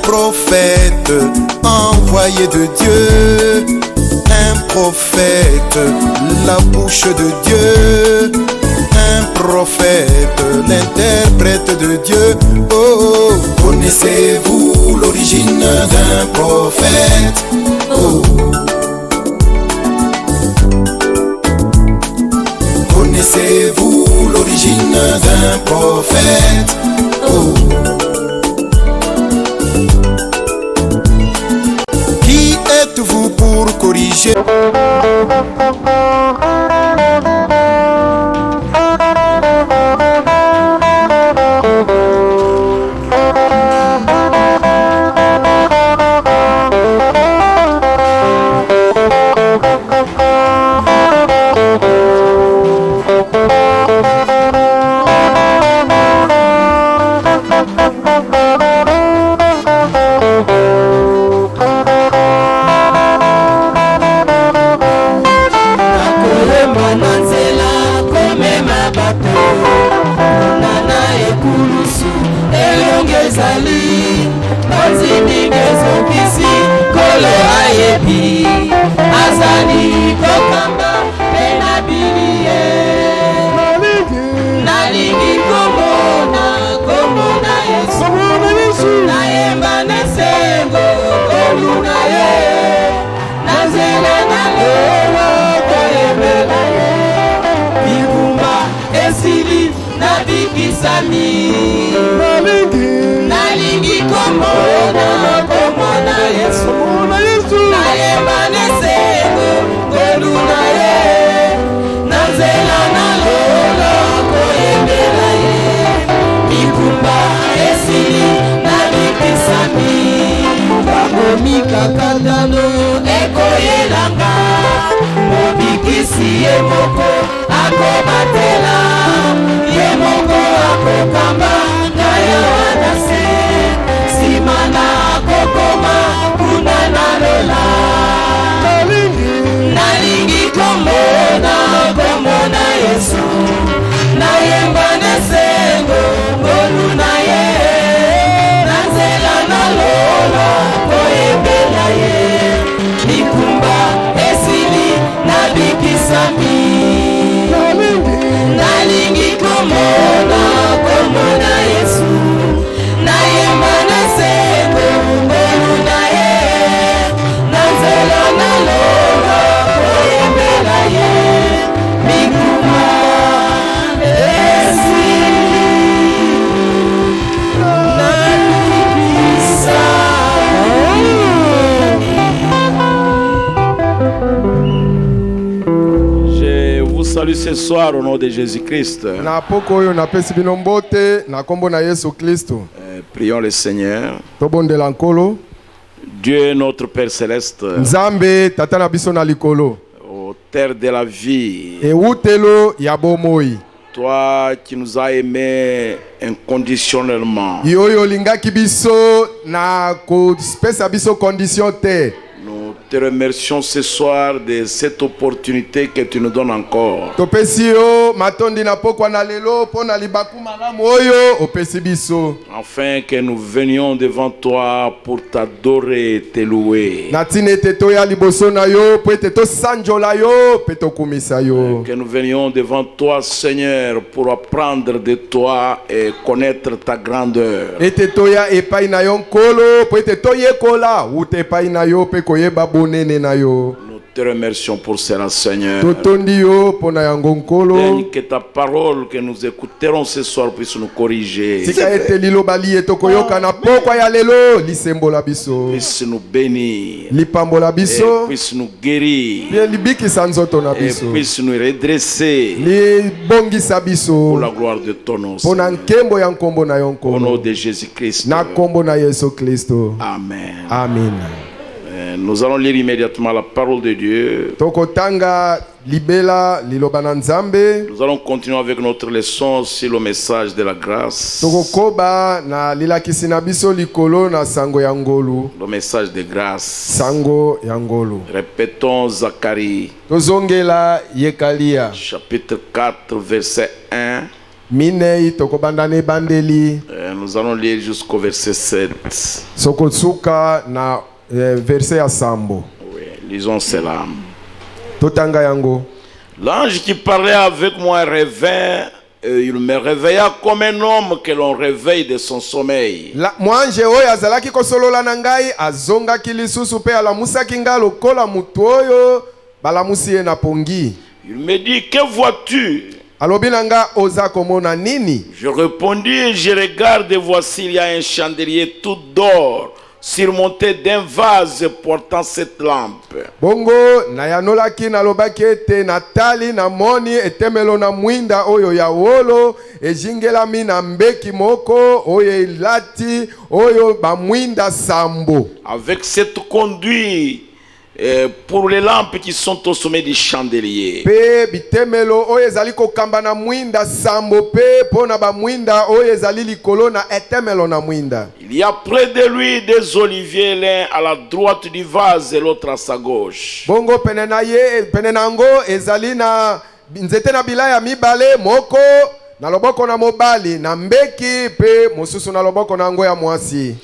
prophète envoyé de Dieu, un prophète, la bouche de Dieu, un prophète, l'interprète de Dieu. Oh, connaissez-vous l'origine d'un prophète? Oh, connaissez-vous l'origine d'un prophète? Oh, qui êtes-vous pour corriger? Nalingi komona Yesu nayemba nesengo ngolu naye nanzela nalola koyembela ye mikumba esili nabikisami bakomi kakatano ekoyelanga mobikisi ye moko akobatela ye moko akokamba nayo anase simana kokoma kuna nalola nalingi komona Yesu nayemba nesengo ngolu naye nanzela nalola koyembela ye mikumba esili nabikisami nalingi komona Yesu nayemba nesengo ngolu naye nanzela nalola koyembela ye mikuma esili nabikisa. Je vous salue ce soir au nom de Jésus-Christ. Prions le Seigneur. Dieu notre Père Céleste, au terre de la vie, toi qui nous as aimés inconditionnellement, nous te remercions ce soir de cette opportunité que tu nous donnes encore. Afin que nous venions devant toi pour t'adorer et te louer. Que nous venions devant toi, Seigneur, pour apprendre de toi et connaître ta grandeur. Nous te remercions pour cela, Seigneur. Daigne que ta parole que nous écouterons ce soir puisse nous corriger, puisse nous bénir, et puisse nous guérir, et puisse nous redresser pour la gloire de ton nom, Seigneur. Au nom de Jésus-Christ. Amen. Amen. Nous allons lire immédiatement la parole de Dieu. Nous allons continuer avec notre leçon sur le message de la grâce. Le message de grâce. Répétons Zacharie. Chapitre 4, verset 1. Minei tokobandane bandeli. Nous allons lire jusqu'au verset 7. Sokotsuka na verset ya sambo. Oui, lisons cela. Totanga yango. L'ange qui parlait avec moi revint. Il me réveilla comme un homme que l'on réveille de son sommeil. Mwanje oyo azalaki kosolola na ngai azongaki lisusu pe alamusaki ngai lokola mutu oyo balamusi ye na pongi. Il me dit, que vois-tu? Alobi na nga oza komona nini? Je répondis, je regarde et voici il y a un chandelier tout d'or surmonté d'un vase portant cette lampe. Bongo na yanolaki na lobaki ete natali na moni etemelo na mwinda oyo ya wolo ejingelami na mbeki moko oyo elati oyo ba mwinda sambo. Avec cette conduite pour les lampes qui sont au sommet du chandelier. Pe bitemelo oyo ezali kokamba na mwinda sambo pe pona ba mwinda oyo ezali likolo na etemelo na mwinda. Il y a près de lui des oliviers, l'un à la droite du vase et l'autre à sa gauche. Bongo penenango ezali na nzete na bilaya mibale moko na loboko na mobali na mbeki pe mosusu na loboko na ngo ya mwasi.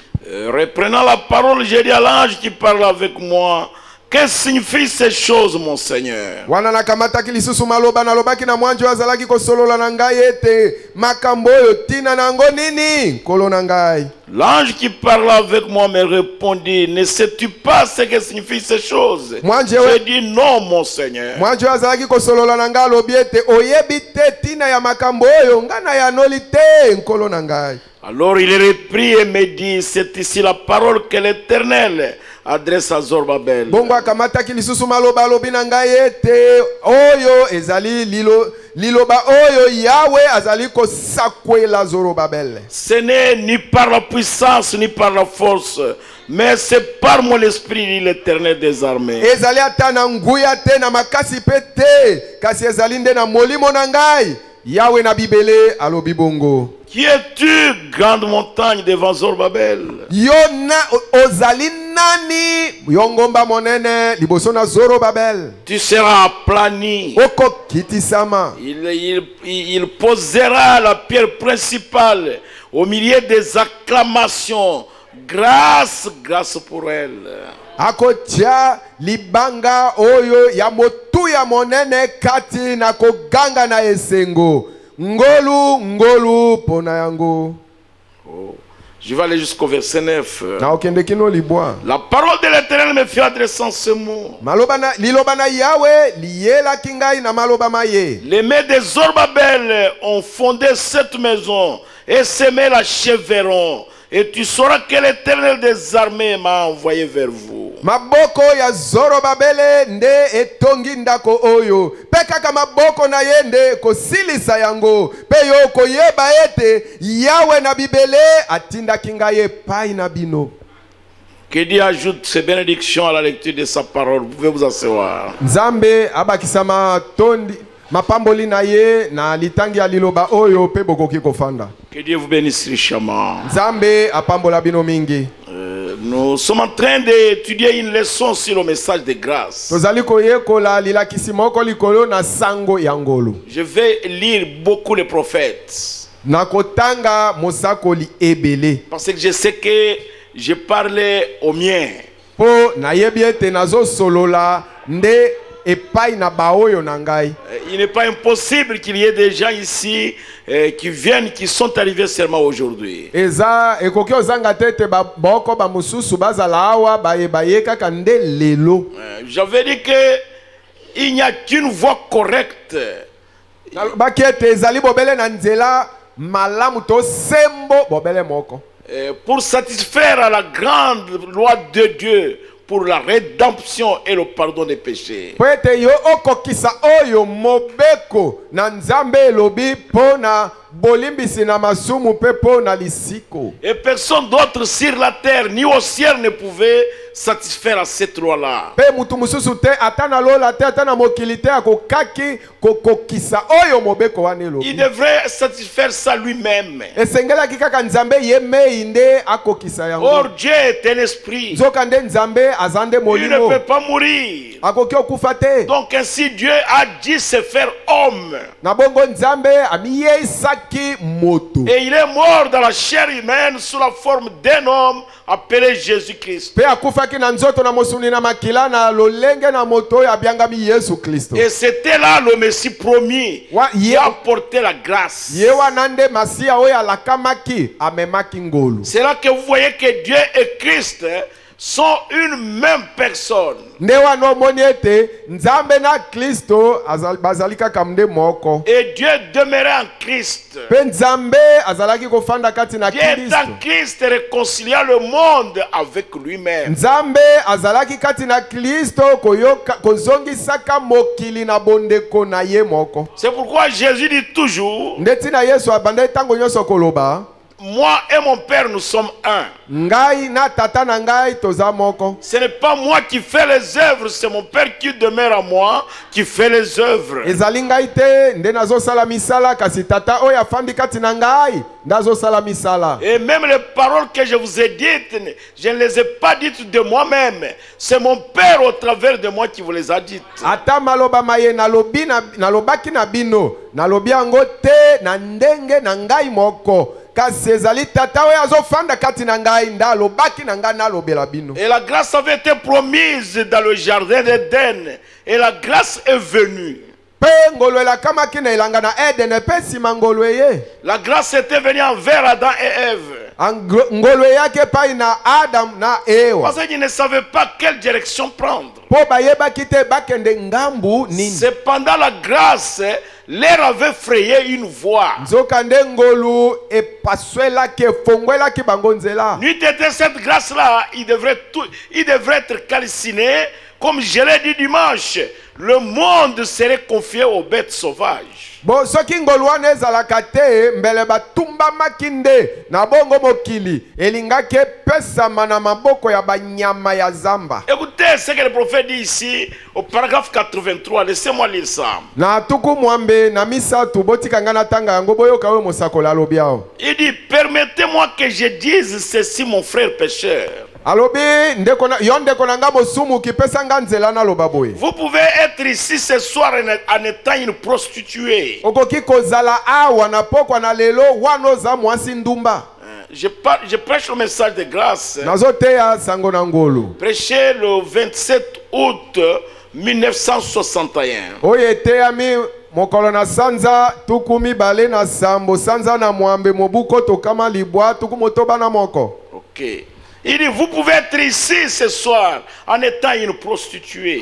Reprenant la parole, j'ai dit à l'ange qui parle avec moi, qu'est-ce que signifient ces choses, mon Seigneur? Wana nakamataki lisusu maloba na lobaki na mwanjo azalaki kosolola na ngai ete makambo oyo tina nango nini kolo na ngai. L'ange qui parle avec moi me répondit, ne sais-tu pas ce que signifient ces choses? J'ai dit non, mon Seigneur. Mwanjo azalaki kosolola na ngai alobi ete oyebi te tina ya makambo oyo ngana ya noli te nkolo na ngai. Alors il reprit et me dit, c'est ici la parole que l'Éternel adresse à Zorobabel. Bongo akamataki lisusu maloba lobi na ngai ete oyo ezali liloba oyo Yahweh azali kosakwela Zorobabel. Ce n'est ni par la puissance ni par la force, mais c'est par mon esprit, dit l'Éternel des armées. Ezali ata na nguya te na makasi pe te kasi ezali nde na molimo na ngai Yahweh na bibele alobi bongo. Qui es-tu, grande montagne devant Zorobabel? Yona ozali nani yongomba monene liboso na Zorobabel? Tu seras aplani. Oko kitisama. Il posera la pierre principale au milieu des acclamations. Grâce, grâce pour elle. Akotia libanga oyo ya motu ya monene kati na koganga na esengo. Ngolu, ngolu, pona yango. Oh. Je vais aller jusqu'au verset 9. La parole de l'Éternel me fait adresser ce mot. Les mains de Zorobabel ont fondé cette maison et semé la chèvreron. Et tu sauras que l'Éternel des armées m'a envoyé vers vous. Maboko ya Zorobabele nde etongi ndako oyo. Pe kaka maboko na yende kosilisa yango. Pe yo koyeba ete Yahweh na bibele atinda kingaye pai na bino. Que Dieu ajoute ses bénédictions à la lecture de sa parole. Vous pouvez vous asseoir. Nzambe abakisama tondi. Mapamboli na ye na litangi ya liloba oyo pe bokoki kofanda. Que Dieu vous bénisse richement. Nzambe apambola bino mingi. Nous sommes en train d'étudier une leçon sur le message de grâce. Je vais lire beaucoup les prophètes. Parce que je sais que je parlais aux miens. Il n'est pas impossible qu'il y ait des gens ici qui viennent, qui sont arrivés seulement aujourd'hui. J'avais dit qu'il n'y a qu'une voie correcte. Pour satisfaire à la grande loi de Dieu, pour la rédemption et le pardon des péchés. Et personne d'autre sur la terre ni au ciel ne pouvait satisfaire à cette loi-là. Il devrait satisfaire ça lui-même. Or Dieu est un esprit. Il ne peut pas mourir. Donc ainsi Dieu a dit se faire homme. Et il est mort dans la chair humaine sous la forme d'un homme appelé Jésus-Christ. Et c'était là le Messie promis qui a apporté la grâce. C'est là que vous voyez que Dieu et Christ sont une même personne. Et Dieu demeurait en Christ. Dieu est en Christ réconciliant le monde avec lui-même. C'est pourquoi Jésus dit toujours: moi et mon Père, nous sommes un. Ce n'est pas moi qui fais les œuvres, c'est mon Père qui demeure en moi, qui fait les œuvres. Et même les paroles que je vous ai dites, je ne les ai pas dites de moi-même. C'est mon Père au travers de moi qui vous les a dites. Et la grâce avait été promise dans le jardin d'Éden. Et la grâce est venue. La grâce était venue envers Adam et Ève. Parce qu'ils ne savaient pas quelle direction prendre. Cependant, la grâce leur avait frayé une voie. N'eût été cette grâce-là, il devrait être calciné. Comme je l'ai dit dimanche, le monde serait confié aux bêtes sauvages. Écoutez ce que le prophète dit ici au paragraphe 83. Laissez-moi lire ça. Il dit: permettez-moi que je dise ceci, mon frère pécheur. Vous pouvez être ici ce soir en étant une prostituée. Je prêche le message de grâce. Prêché le 27 août 1961. Ok. Il dit: vous pouvez être ici ce soir en étant une prostituée.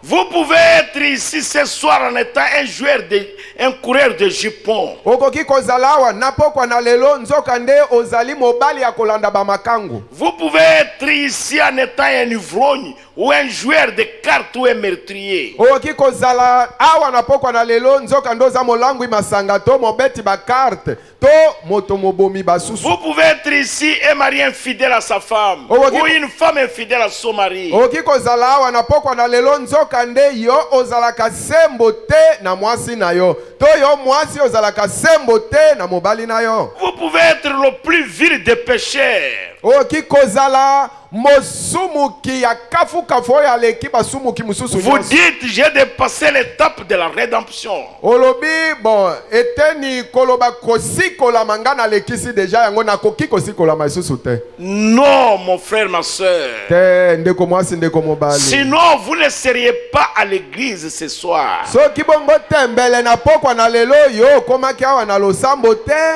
Vous pouvez être ici ce soir en étant un coureur de jupons. Vous pouvez être ici en étant un ivrogne ou un joueur de cartes ou un meurtrier. Vous pouvez être ici un mari infidèle à sa femme ou une femme infidèle à son mari. Vous pouvez être le plus vil des pécheurs. Vous dites: j'ai dépassé l'étape de la rédemption. Non, mon frère, ma soeur. Sinon, vous ne seriez pas à l'église ce soir.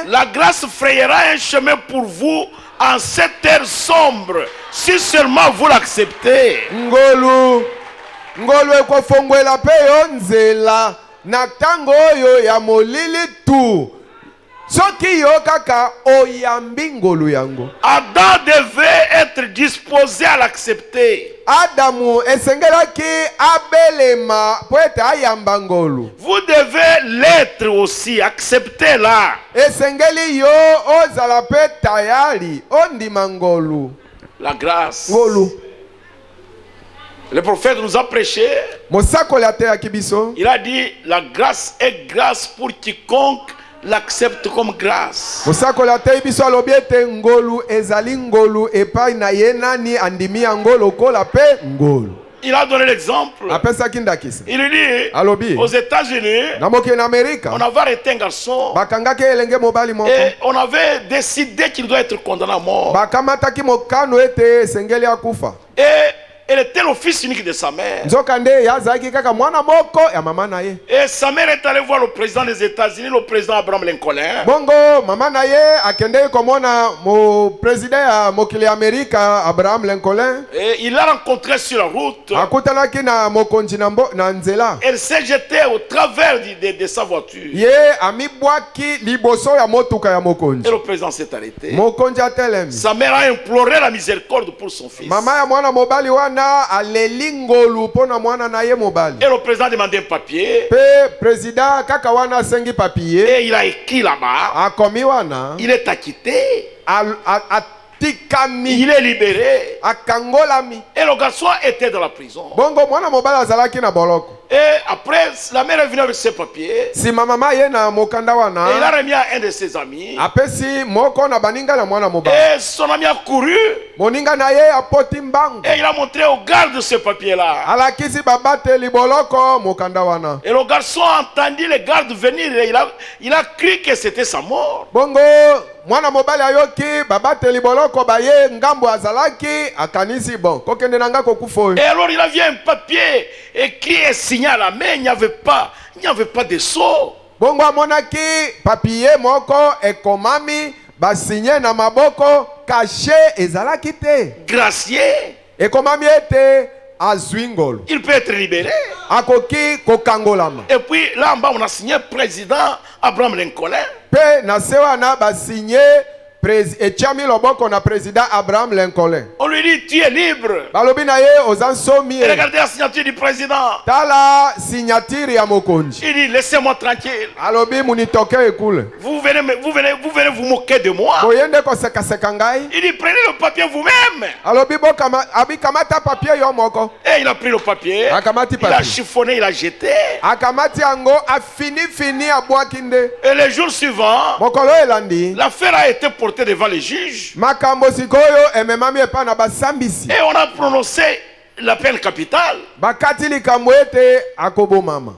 La grâce frayera un chemin pour vous en cette heure sombre, si seulement vous l'acceptez. soki yo kaka oyambi ngolu yango. Adam devait être disposé à l'accepter. Adamu esengelaki abelema po ete ayamba ngolu. Vous devez l'être aussi, acceptez-la. Esengeli yo ozala pe tayari ondima ngolu. La grâce. Ngolu. Le prophète nous a prêché. Il a dit la grâce est grâce pour quiconque l'accepte comme grâce. Il a donné l'exemple. Il dit aux États-Unis, on avait arrêté un garçon et on avait décidé qu'il doit être condamné à mort. Et elle était le fils unique de sa mère. Et sa mère est allée voir le président des États-Unis, le président Abraham Lincoln. Et il l'a rencontré sur la route. Elle s'est jetée au travers de sa voiture. Et le président s'est arrêté. Sa mère a imploré la miséricorde pour son fils. Et le président a demandé un papier. Et il a écrit là-bas. Il est acquitté. Il est libéré. Et le garçon était dans la prison. Et après, la mère est venue avec ses papiers. Et il a remis à un de ses amis. Et son ami a couru. Et il a montré au garde ce papier-là. Et le garçon a entendu les gardes venir. Et il a cru que c'était sa mort. Et alors il a vu un papier écrit et signé à la main. Il n'y avait pas de sceau. Gracié. Il peut être libéré. Et puis là en bas on a signé président Abraham Lincoln. On lui dit tu es libre. Et regardez la signature du président. Il dit laissez-moi tranquille. Vous venez vous moquer de moi. Il dit prenez le papier vous-même. Et il a pris le papier. Il a chiffonné, il a jeté. Et le jour suivant, l'affaire a été portée devant les juges. Et on a prononcé la peine capitale.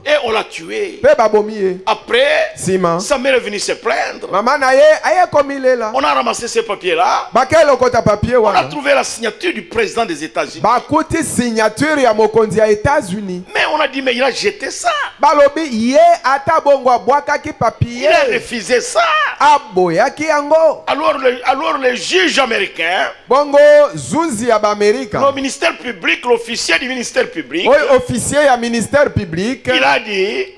Et on l'a tué. Après, sa mère est venue se plaindre. On a ramassé ces papiers-là. On a trouvé la signature du président des États-Unis. Mais on a dit, mais il a jeté ça. Il a refusé ça. Alors le juge américain, le ministère public, l'officier du ministère public, il a dit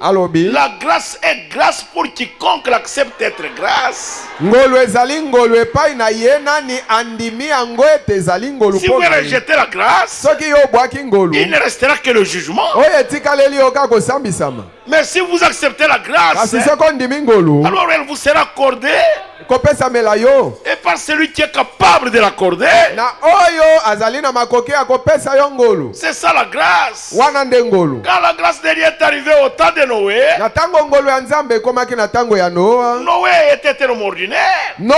la grâce est grâce pour quiconque l'accepte être grâce. Si vous rejetez la grâce, il ne restera que le jugement. Mais si vous acceptez la grâce, alors elle vous sera accordée. Et par celui qui est capable de l'accorder. C'est ça la grâce. Quand la grâce de Dieu est arrivée au temps de Noé, Noé était un homme ordinaire. Mais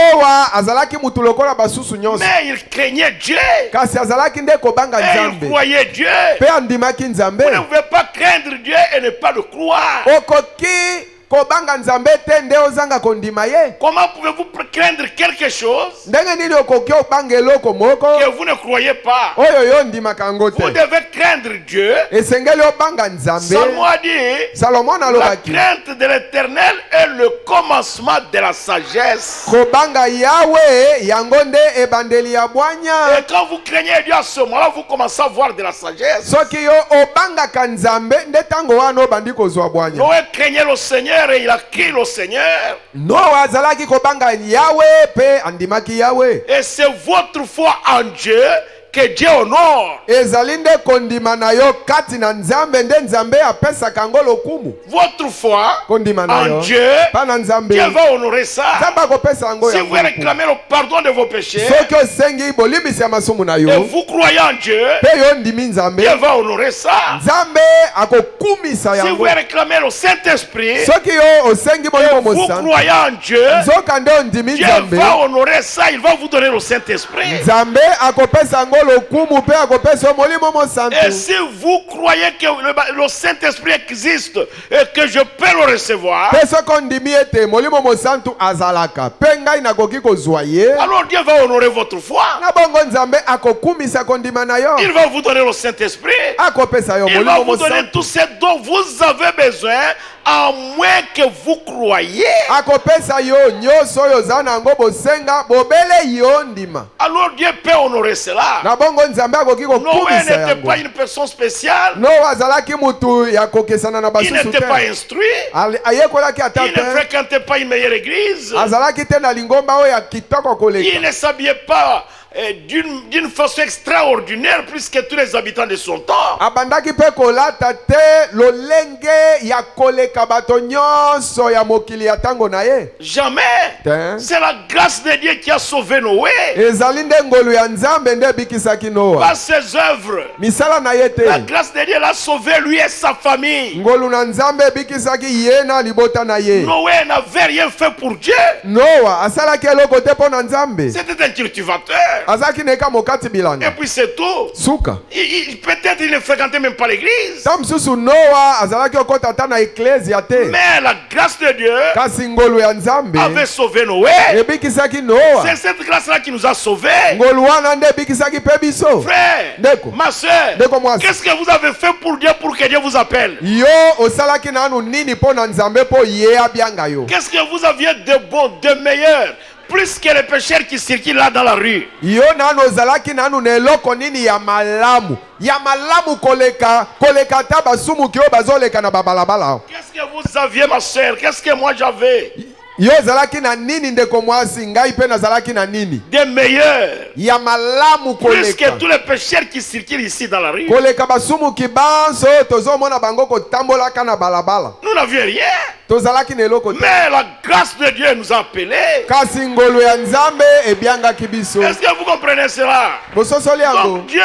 il craignait Dieu. Et il croyait Dieu. Vous ne pouvez pas craindre Dieu et ne pas le croire. Comment pouvez-vous craindre quelque chose que vous ne croyez pas? Vous devez craindre Dieu. Salomon a dit, la crainte de l'Éternel est le commencement de la sagesse. Et quand vous craignez Dieu à ce moment-là, vous commencez à voir de la sagesse. Noé craignait le Seigneur. Seigneur et il a crié au Seigneur. Noah azalaki kobanga Yahweh pe andimaki Yahweh. Et c'est votre foi en Dieu que Dieu honore. Ezalinde kondima na yo kati na Nzambe nde Nzambe apesa kango lokumu. Votre foi Kondima na yo en Dieu, pa na Nzambe. Dieu va honorer ça. Nzambe kopesa ngo Si ya. vous réclamez le pardon de vos péchés, Soki osengi bolimbisi ya masumu na et yo. vous croyez en Dieu, Pe yo ndimi Nzambe. Dieu va honorer ça. Nzambe akokumisa Si vous yango. réclamez le Saint-Esprit, Soki yo osengi et bolimo vous mosantu. croyez en Dieu, Nzoka nde ondimi Dieu Nzambe. va honorer ça. Il va vous donner le Saint-Esprit. Nzambe akopesa ngo lokumu pe akopesa molimo mosantu. Et si vous croyez que le Saint-Esprit existe et que je peux le recevoir, Pe soki ondimi ete molimo mosantu azalaka pe ngai nakoki kozwa ye. alors Dieu va honorer votre foi. Na bongo Nzambe akokumisa kondima na yo. Il va vous donner le Saint-Esprit. Akopesa yo Il va molimo vous donner mosantu. tout ce dont vous avez besoin, à moins que vous croyez. Akopesa yo nyonso oyo oza nango bosenga bobele yo ndima. Alors Dieu peut honorer cela. Na bongo Nzambe akoki Noé kokumisa n'était yango. pas une personne spéciale. Noa azalaki mutu ya kokesana na Il basusu n'était te. pas instruit. Ayekolaki ata Il ne te. fréquentait pas une meilleure église. Azalaki te na lingomba oyo ya kitoko Il koleka. ne s'habillait pas d'une façon extraordinaire plus que tous les habitants de son temps. Abandaki pe kolata te lolenge ya koleka bato nyonso ya mokili ya tango na ye. Jamais. Te. C'est la grâce de Dieu qui a sauvé Noé. Ezali nde ngolu ya Nzambe nde ebikisaki Noa. Par ses œuvres. Misala na ye te. La grâce de Dieu l'a sauvé lui et sa famille. Ngolu na Nzambe ebikisaki ye na libota na ye. Noé n'avait rien fait pour Dieu. Noa asalaki eloko te mpo na Nzambe. C'était un cultivateur. Azalaki neka mokati Et bilanga. puis c'est tout. Suka. Peut-être il ne fréquentait même pas l'église. Ta mosusu Noa azalaki okota ata na eklezia te. Mais la grâce de Dieu Kasi ngolu ya Nzambe avait sauvé Noé. ebikisaki Noa. C'est cette grâce-là qui nous a sauvés. Ngolu wana nde ebikisaki pe biso. Frère, Ndeko. ma soeur, Ndeko mwasi. qu'est-ce que vous avez fait pour Dieu pour que Dieu vous appelle? Yo osalaki nanu nini mpo na Nzambe mpo ye abianga yo. Qu'est-ce que vous aviez de bon, de meilleur, plus que les pécheurs qui circulent là dans la rue? Yo nanu ozalaki nanu na eloko nini ya malamu. Ya malamu koleka ta basumuki oyo bazoleka na babalabala. Qu'est-ce que vous aviez, ma soeur? Qu'est-ce que moi j'avais? Yo ozalaki na nini ndeko mwasi ngai pe nazalaki na nini? De meilleur, Ya malamu plus que koleka. tous les pécheurs qui circulent ici dans la rue. Koleka basumuki banso tozomona bango kotambolaka na balabala. Nous n'avions rien. Tozalaki na eloko te. Mais la grâce de Dieu nous a appelés. Kasi ngolu ya Nzambe ebiangaki biso. Est-ce que vous comprenez cela? Bososoli yango. Donc Dieu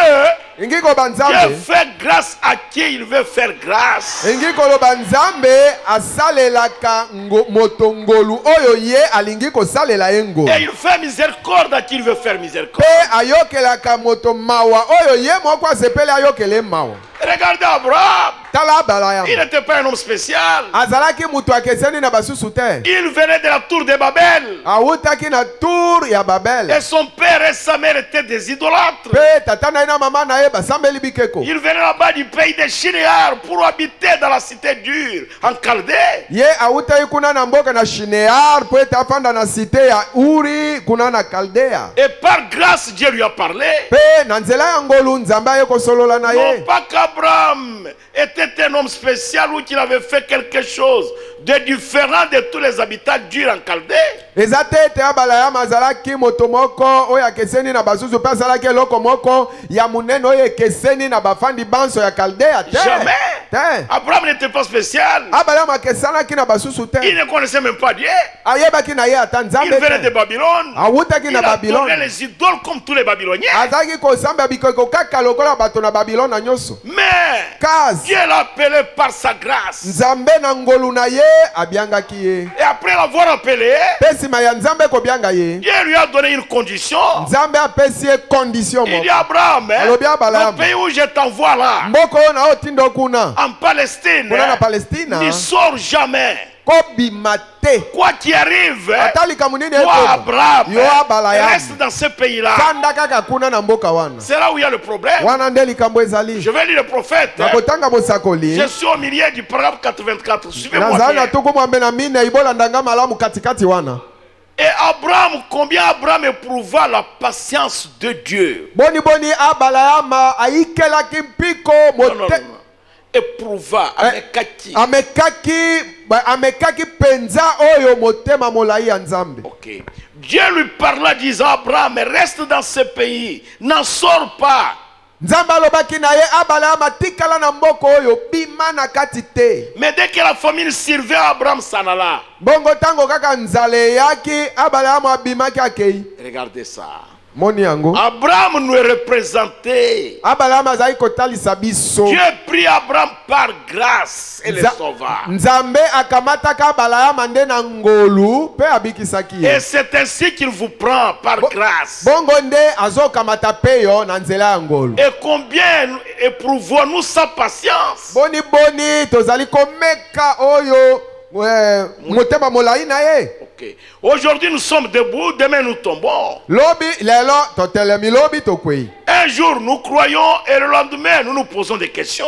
Ingi koloba Nzambe. fait grâce à qui il veut faire grâce. Ingi koloba Nzambe asalelaka moto ngolu oyo ye alingi kosalela ye ngolu. Et il fait miséricorde à qui il veut faire miséricorde. Pe ayokelaka moto mawa oyo ye moko asepeli ayokele mawa. Regardez Abraham. Tala abala Il yango. n'était pas un homme spécial. Azalaki mutu akeseni na basusu te. Il venait de la tour de Babel. Awutaki na tour ya Babel. Et son père et sa mère étaient des idolâtres. Pe tata na ye na mama na ye basambeli bikeko. Il venait là-bas du pays de Shinéar pour habiter dans la cité dure, en Chaldée. Ye awutaki kuna na mboka na Shinear po ete afanda na site ya Uri kuna na Kaldea. Et par grâce, Dieu lui a parlé. Pe na nzela ya ngolu Nzambe aye kosolola na Non ye. pas qu'Abraham était un homme spécial ou qu'il avait fait quelque chose de différent de tous les habitants durs en Chaldée. Eza te ete Abraham azalaki moto moko oyo akeseni na basusu pe azalaki eloko moko ya munene oyo ekeseni na bafandi banso ya Kaldea te. Jamais. Te. Abraham n'était pas spécial. Abraham akesanaki na basusu te. Il ne connaissait même pas Dieu. Ayebaki na ye ata Il Nzambe venait de te. Babylone. Awutaki Il na a donné Babylone. les idoles comme tous les Babyloniens. Azalaki kosamba bikeko kaka lokola bato na Babylone na nyonso. Mais Kazi Dieu l'a appelé par sa grâce. Nzambe na ngolu na ye abiangaki ye. Et après l'avoir appelé, Pe nsima ya Nzambe kobianga ye, Dieu lui a donné une condition. Nzambe apesi ye condition Il moko. dit Abraham, Alobi Abraham. le pays où je t'envoie là, Mboka oyo na otindo kuna en Palestine, kuna na Palestina n'y sors jamais. kobima te. Quoi qu'il arrive, Ata likambo nini toi ekoma. Abraham, Yo Abraham. reste dans ce pays-là. Fanda kaka kuna na mboka wana. C'est là où il y a le problème. Wana nde likambo ezali. Je vais lire le prophète. Nakotanga bosakoli. Je suis au milieu du paragraphe 84. Suivez-moi Nazali na bien. tuku mwambe na mine ibolandanga malamu katikati wana. Et Abraham, combien Abraham éprouva la patience de Dieu. Boni Abraham aikelaki mpiko Non, non, mote. non. Éprouva, amekaki. Amekaki Ok. Dieu lui parla disant Abraham, reste dans ce pays, n'en sors pas. Mais dès que la famine survint, Abraham s'en alla. Regardez ça. Abraham nous est représenté. Dieu prit Abraham par grâce et le sauva. Et c'est ainsi qu'il vous prend par grâce. Et combien éprouvons-nous sa patience? Okay. Aujourd'hui nous sommes debout, demain nous tombons. Un jour nous croyons et le lendemain nous nous posons des questions.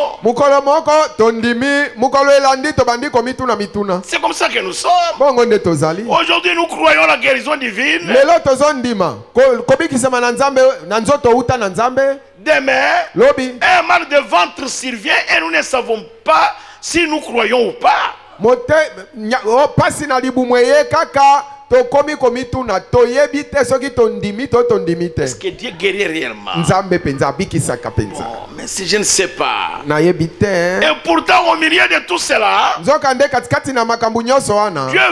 C'est comme ça que nous sommes. Aujourd'hui nous croyons la guérison divine. Demain, un mal de ventre survient et nous ne savons pas si nous croyons ou pas. Est-ce que Dieu guérit réellement? Mais si je ne sais pas. Et pourtant au milieu de tout cela, Dieu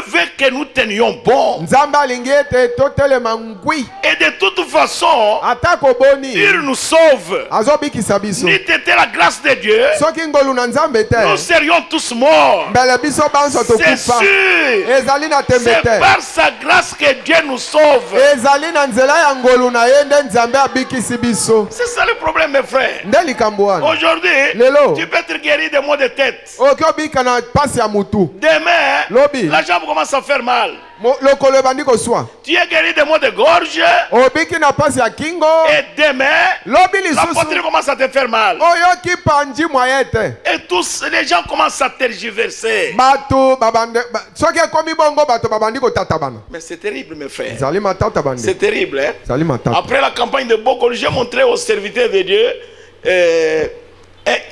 veut que nous tenions bon. Et de toute façon, il nous sauve. N'eût été la grâce de Dieu, nous serions tous morts. C'est sûr. C'est par sa grâce que Dieu nous sauve. C'est ça le problème, mes frères. Aujourd'hui, tu peux être guéri de maux de tête. Demain, la jambe commence à faire mal. Tu es guéri de maux de gorge. Et demain, la poitrine commence à te faire mal. Et tous les gens commencent à tergiverser. Mais c'est terrible, mes frères. C'est terrible, hein? Après la campagne de Bokol, j'ai montré aux serviteurs de Dieu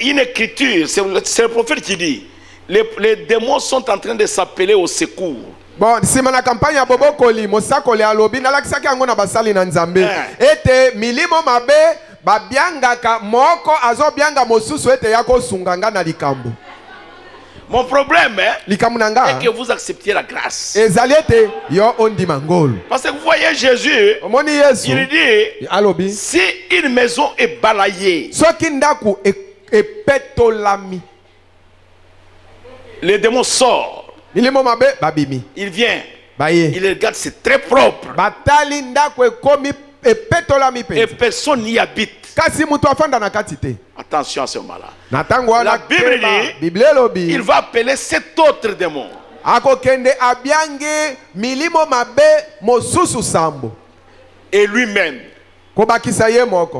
une écriture. C'est le prophète qui dit les démons sont en train de s'appeler au secours. Bon, si ma campagne a Bobokoli, Mosakoli alobi, nalakisaki yango na basali na Nzambe. Ete milimo mabe babianga ka moko azo bianga mosusu ete yako sunganga na likambo. Mon problème est que vous acceptiez la grâce. Parce que vous voyez Jésus, il dit, si une maison est balayée, les démons sortent. Il vient. Il regarde, c'est très propre. Et personne n'y habite. Attention à ce moment-là. La Bible dit, il va appeler cet autre démon. Et lui-même,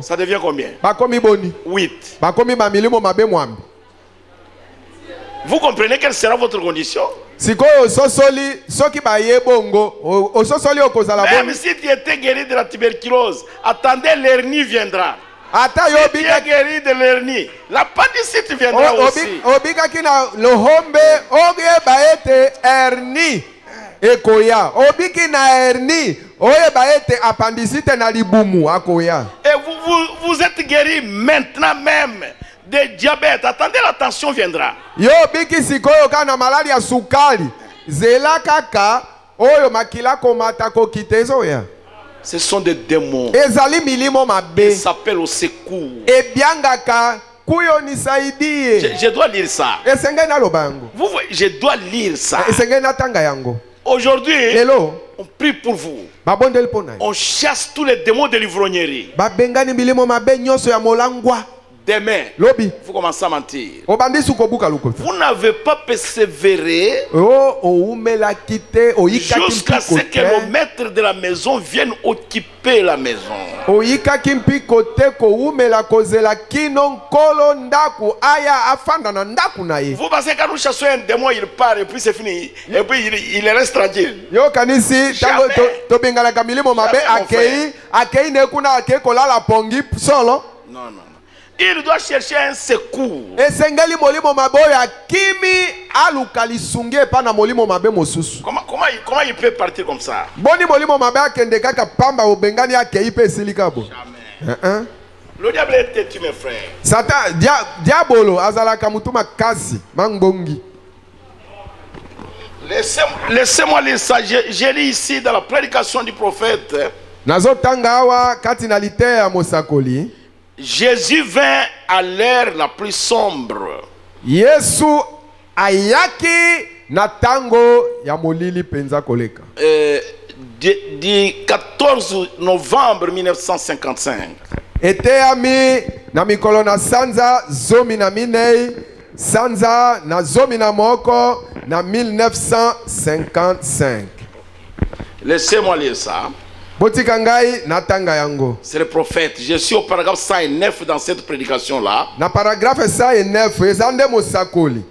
ça devient combien? 8. Vous comprenez quelle sera votre condition? Même si tu étais guéri de la tuberculose, attendez, l'hernie viendra. Si tu es guéri de l'hernie, l'appendicite viendra aussi. Et vous êtes guéri maintenant même de diabète. Attendez, la tension viendra. Ce sont des démons. Ils s'appellent au secours. Je dois lire ça. Vous voyez, je dois lire ça. Aujourd'hui, on prie pour vous. On chasse tous les démons de l'ivrognerie. Demain, vous commencez à mentir. Vous n'avez pas persévéré jusqu'à ce que le maître de la maison vienne occuper la maison. Vous pensez que quand nous chassons un démon, il part et puis c'est fini. Et puis il reste tranquille. Non. Il doit chercher un secours. Esengeli molimo maboyo akimi alukali sunge pa na molimo mabe mosusu. Comment il peut partir comme ça? Boni molimo mabe akende kaka pamba obengani akei pe silikabo. Jamais. Le diable est têtu, mes frères. Satan diabolo azalaka mutuma kasi mangbongi. Laissez-moi lire ça. J'ai lu ici dans la prédication du prophète. Nazotanga awa kati na lite ya mosakoli. Jésus vint à l'heure la plus sombre. Yesu ayaki na tango ya molili penza koleka. Du 14 novembre 1955. Eteami na mikolo na sanza zomi na minei sanza na zomi na moko na 1955. Laissez-moi lire ça. Botikangai natanga yango. C'est le prophète. Je suis au paragraphe 109 dans cette prédication-là. Na paragraphe 109 ezande mosakoli.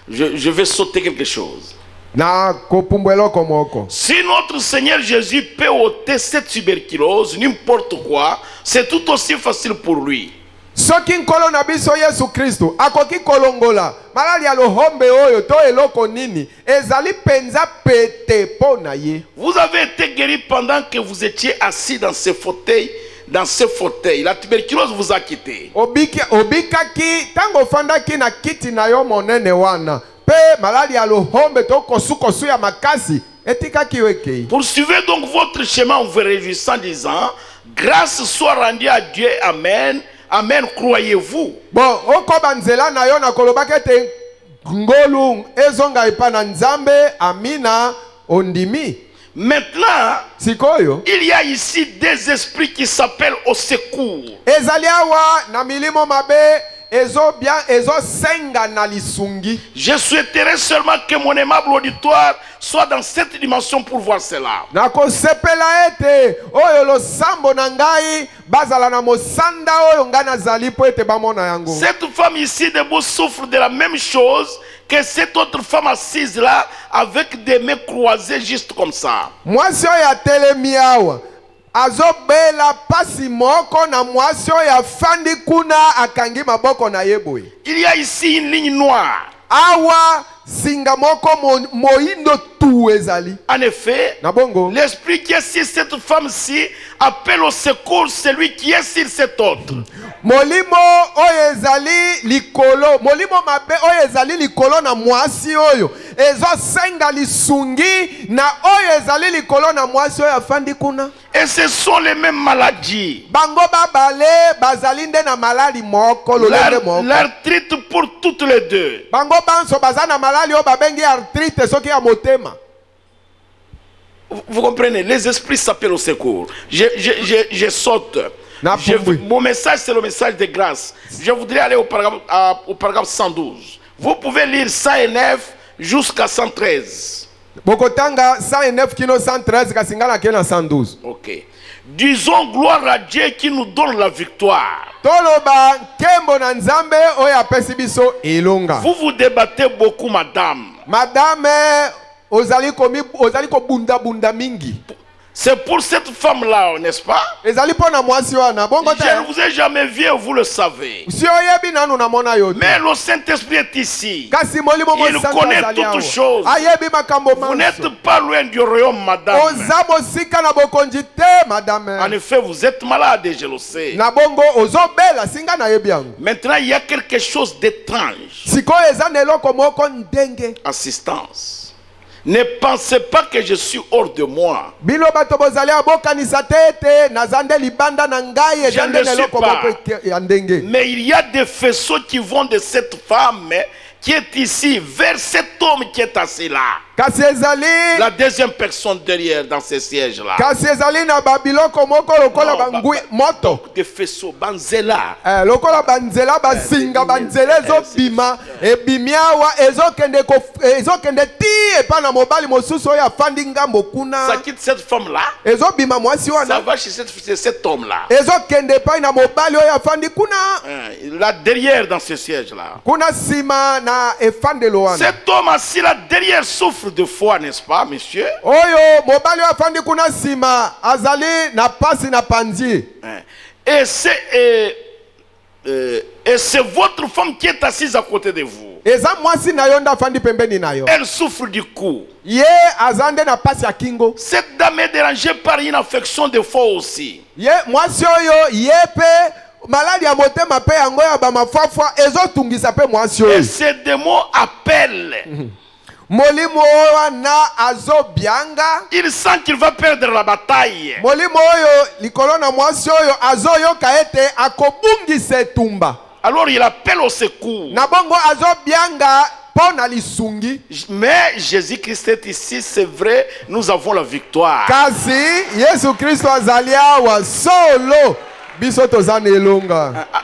Je vais sauter quelque chose. Na kopumbwelo komoko. Si notre Seigneur Jésus peut ôter cette tuberculose, n'importe quoi, c'est tout aussi facile pour lui. Soki nkolo na biso Yesu Kristo akoki kolongola malali ya lohombe oyo to eloko nini ezali penza pete pona ye. Vous avez été guéri pendant que vous étiez assis dans ce fauteuil. Dans ce fauteuil, la tuberculose vous a quitté. Obikaki tango fandaki na kiti na yo monene wana pe malali ya lohombe to kosu ya makasi etikaki wekei. Poursuivez donc votre chemin en vous réjouissant, disant grâce soit rendue à Dieu, amen. Amen, croyez-vous? Bon, okoba nzela na yo na kolobaka te ngolu ezonga epa na nzambe, amina, ondimi. Maintenant, sikoyo, il y a ici des esprits qui s'appellent au secours. Ezaliawa na milimo mabe ezo senga na lisungi. Je souhaiterais seulement que mon aimable auditoire soit dans cette dimension pour voir cela. Nako sepela ete oyo lo sambo na ngai bazala na mosanda oyo ngana zali po ete bamona yango. Cette femme ici debout souffre de la même chose que cette autre femme assise là avec des mains croisées juste comme ça. Mwasi oyo atelemi awa azobela pasi moko na mwasi oyo afandi kuna akangi maboko na yeboy. Il y a ici une ligne noire. Awa singa moko moindo tu ezali. En effet, l'esprit qui est sur cette femme-ci appelle au secours celui qui est sur cet autre. Molimo oyo ezali likolo, molimo mabe oyo ezali likolo na mwasi oyo ezo senga lisungi na oyo ezali likolo na mwasi oyo afandi kuna. Et ce sont les mêmes maladies. Bango babale bazali nde na malali moko lolende moko. L'arthrite pour toutes les deux. Bango banso bazana malali o babengi arthrite soki ya motema. Vous comprenez, les esprits s'appellent au secours. Je saute. Mon message, c'est le message de grâce. Je voudrais aller au paragraphe 112. Vous pouvez lire 109 jusqu'à 113. Bokotanga 109 kino 113 kasingala kena 112. Ok. Disons gloire à Dieu qui nous donne la victoire. Toloba kembo na nzambe oya pesi biso elonga. Vous vous débattez beaucoup, madame. Madame ozali ko bunda mingi. C'est pour cette femme-là, n'est-ce pas? Je ne vous ai jamais vu, vous le savez. Mais le Saint-Esprit est ici. Il connaît toutes choses. Vous n'êtes pas loin du royaume, madame. En effet, vous êtes malade, je le sais. Maintenant, il y a quelque chose d'étrange. Assistance. Ne pensez pas que je suis hors de moi. Je ne le suis pas. Mais il y a des faisceaux qui vont de cette femme qui est ici vers cet homme qui est assis là. La deuxième personne derrière dans ce siège là. Donc des faisceaux banzela. Ça quitte cette femme là. Ça va chez cet homme là. Là derrière dans ce siège là. Cet homme assis là derrière souffre de foi, n'est-ce pas, monsieur? Et et c'est votre femme qui est assise à côté de vous. Elle souffre du cou. Cette dame est dérangée par une affection de foie aussi. Et ces démons appellent. Il sent qu'il va perdre la bataille. Alors il appelle au secours. Mais Jésus-Christ est ici, c'est vrai, nous avons la victoire.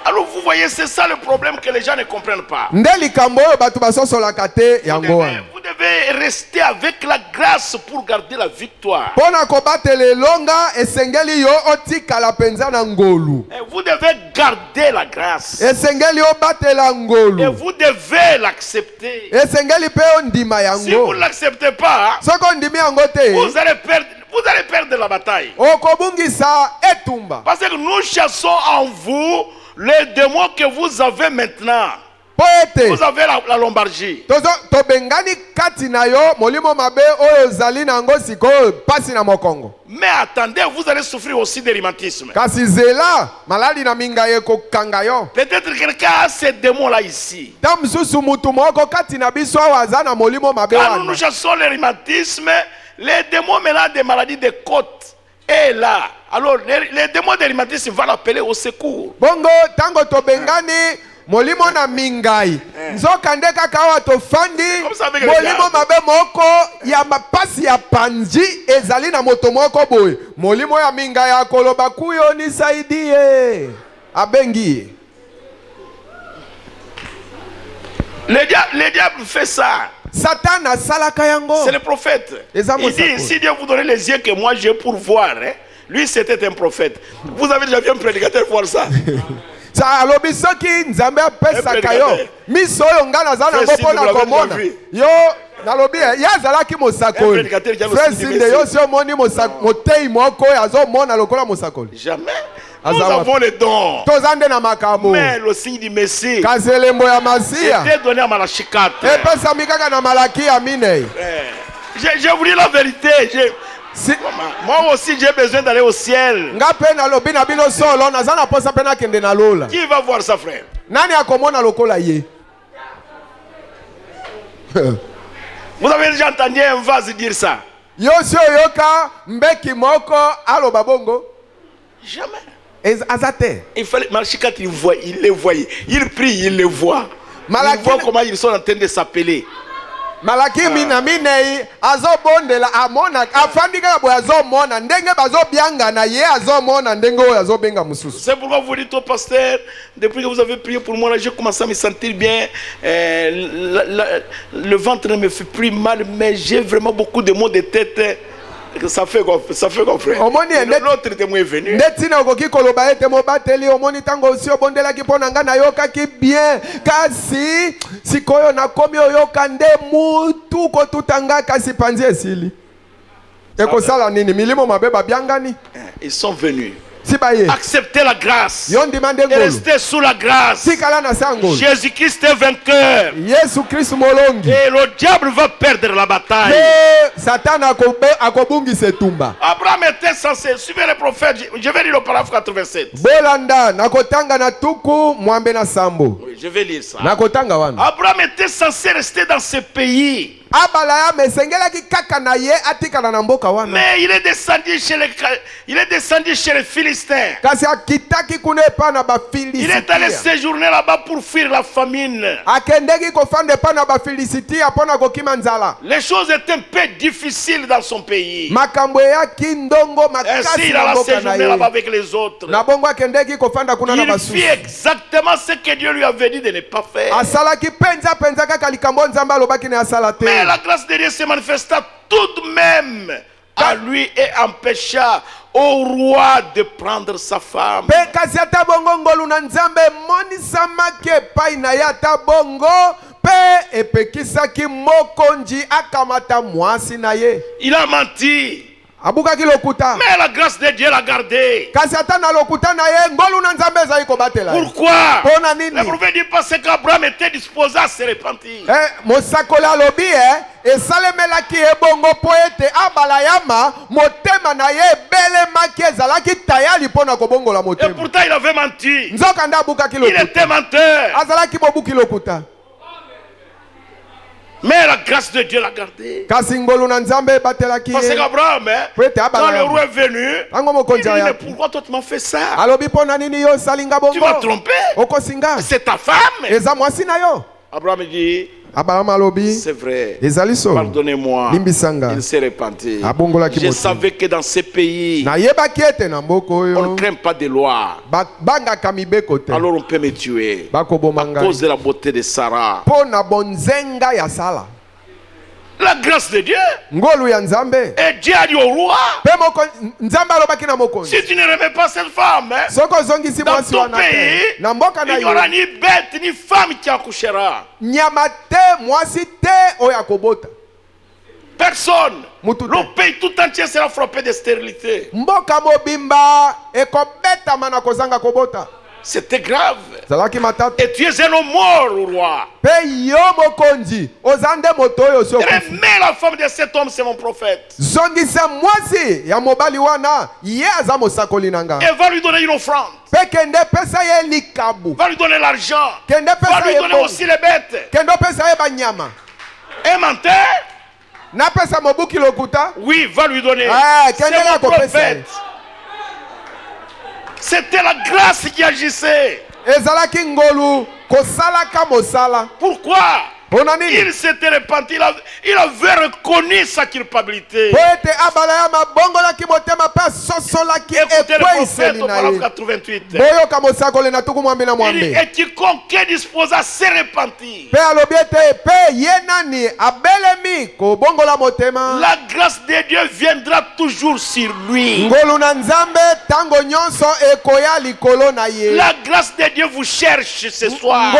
Alors vous voyez, c'est ça le problème que les gens ne comprennent pas. Vous devez rester avec la grâce pour garder la victoire. Et vous devez garder la grâce. Et vous devez l'accepter. Si vous ne l'acceptez pas, vous allez perdre la bataille. Parce que nous chassons en vous les démons que vous avez maintenant. Vous avez la lombargie. Mais attendez, vous allez souffrir aussi de rhumatisme. Peut-être quelqu'un a ces démons-là ici. Quand nous chassons le rhumatisme, les démons maintenant des maladies de côte est là. Alors les démons de rhumatisme vont l'appeler au secours. Molimo na mingai nzoka ndeka kawa tofandi molimo mabe moko ya mapasi ya panji ezali na moto moko boye molimo ya mingai akoloba kuyo nisaidie abengi. Le diable fait ça. Satan a salaka yango. C'est le prophète. Il dit si Dieu vous donne les yeux que moi j'ai pour voir, hein? Lui c'était un prophète. Vous avez déjà vu un prédicateur voir ça? Ça alobi soki nzambe apesa kayo miso yo ngana zana ngopona komona yo nalobi ya zalaki mosakoli frère yo si omoni motei moko azo mona lokola mosakoli jamais. Nous avons les dons. Mais le signe du Messie c'était donné à Malachikate. J'ai voulu la vérité. Moi aussi j'ai besoin d'aller au ciel. Qui va voir ça, frère? Vous avez déjà entendu un vase dire ça? Jamais. Il fallait Malachikate, il les voyait. Il prie, il les voit. Il voit comment ils sont en train de s'appeler. Malaki minei azobondela amona afandika boya azomona ndenge bazobianga na ye azomona ndenge oyo azobenga mususu. C'est pourquoi vous dites au pasteur, depuis que vous avez prié pour moi, j'ai commencé à me sentir bien. Le ventre ne me fait plus mal, mais j'ai vraiment beaucoup de maux de tête. Ça fait quoi, frère? L'autre témoin est venu. Bien kasi sikoyo na komi oyoka nde mutu ko tutanga kasi panzi esili. Eko sala nini milimo mabeba biangani? Ils sont venus. Acceptez la grâce et restez sous la grâce. Jésus-Christ est vainqueur et le diable va perdre la bataille. Abraham était censé suivre le prophète. Je vais lire le paragraphe 87. Oui, je vais lire ça. Abraham était censé rester dans ce pays. Mais il est descendu chez les Philistins. Il est allé séjourner là-bas pour fuir la famine. Les choses étaient un peu difficiles dans son pays. Ainsi il a séjourné là-bas avec les autres. Il fit exactement ce que Dieu lui avait dit de ne pas faire. Mais la grâce de Dieu se manifesta tout de même à lui et empêcha au roi de prendre sa femme. Il a menti. Mais la grâce de Dieu l'a gardé. Pourquoi? Le prophète dit parce qu'Abraham était disposé à se repentir. Et pourtant il avait menti. Il était menteur. Mais la grâce de Dieu l'a gardé. Parce qu'Abraham, quand le roi est venu, il dit, mais pourquoi toi tu m'as fait ça? Tu m'as trompé. C'est ta femme. Abraham dit, c'est vrai, pardonnez-moi. Il s'est repenti. Je savais que dans ces pays, on ne craint pas de loi. Alors on peut me tuer à cause de la beauté de Sarah. La grâce de Dieu. Et Dieu a dit au roi, si tu ne remets pas cette femme, dans ton pays, il n'y aura ni bête ni femme qui accouchera. Personne. Le pays tout entier sera frappé de stérilité. C'était grave. Et tu es un homme mort, roi. Remets la femme de cet homme, c'est mon prophète. Et va lui donner une offrande. Va lui donner l'argent. Va lui donner aussi les bêtes. Et menteur? Oui, va lui donner. C'est mon prophète. C'était la grâce qui agissait. Pourquoi? Il s'était repenti, il avait reconnu sa culpabilité. Écoutez le prophète au paragraphe 88. Il dit, et quiconque est disposé à se repentir, la grâce de Dieu viendra toujours sur lui. La grâce de Dieu vous cherche ce soir.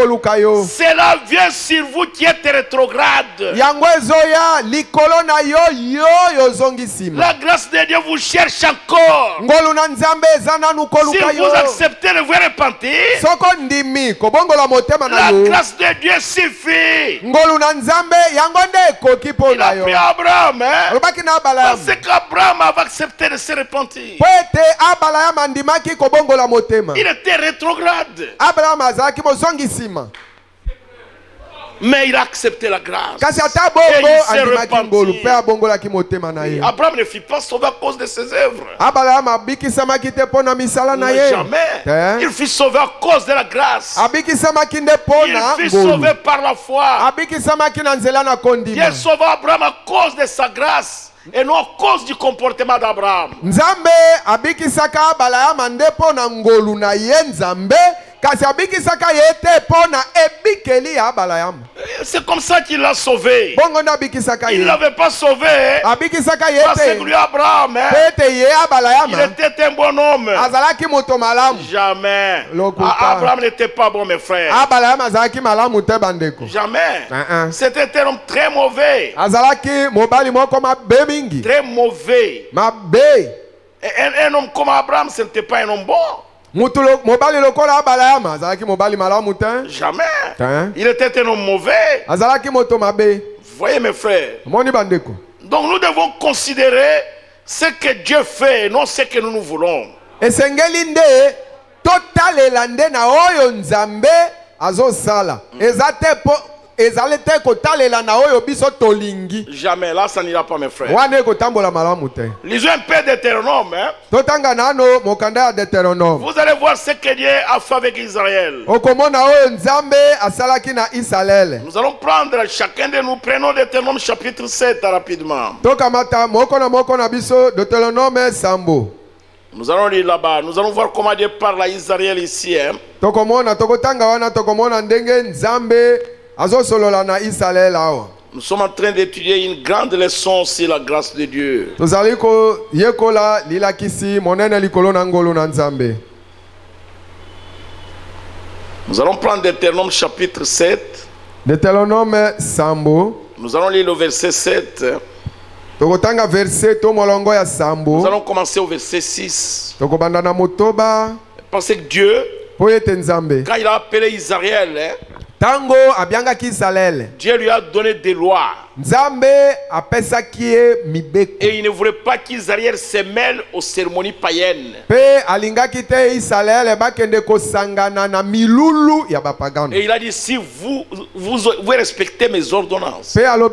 Cela vient sur vous qui êtes rétrograde. La grâce de Dieu vous cherche encore. Si vous acceptez de vous repentir, la grâce de Dieu suffit. Il a pris Abraham, parce qu'Abraham avait accepté de se repentir. Il était rétrograde. Mais il a accepté la grâce. Et il s'est repenti. Abraham ne fut pas sauvé à cause de ses œuvres. Jamais. Il fut sauvé à cause de la grâce. Il fut sauvé par la foi. Dieu sauva Abraham à cause de sa grâce et non à cause du comportement d'Abraham. C'est comme ça qu'il l'a sauvé. Il ne l'avait pas sauvé parce que lui, Abraham, il était un bon homme. Jamais. Abraham n'était pas bon, mes frères. Jamais. C'était un homme très mauvais. Très mauvais. Un homme comme Abraham, ce n'était pas un homme bon. Jamais. Il était un homme mauvais. Voyez mes frères. Donc nous devons considérer ce que Dieu fait, non ce que nous voulons. Jamais, là ça n'ira pas mes frères. Lisons un peu Deutéronome. Vous allez voir ce que Dieu a fait avec Israël. Nous allons prendre, chacun de nous, prenons Deutéronome chapitre 7 rapidement. Nous allons lire là-bas. Nous allons voir comment Dieu parle à Israël ici. Nous sommes en train d'étudier une grande leçon sur la grâce de Dieu. Nous allons prendre Deutéronome chapitre 7. Nous allons lire le verset 7. Nous allons commencer au verset 6. Parce que Dieu, quand il a appelé Israël, Dieu lui a donné des lois. Et il ne voulait pas qu'Israël se mêle aux cérémonies païennes. Et il a dit, si vous respectez mes ordonnances, alors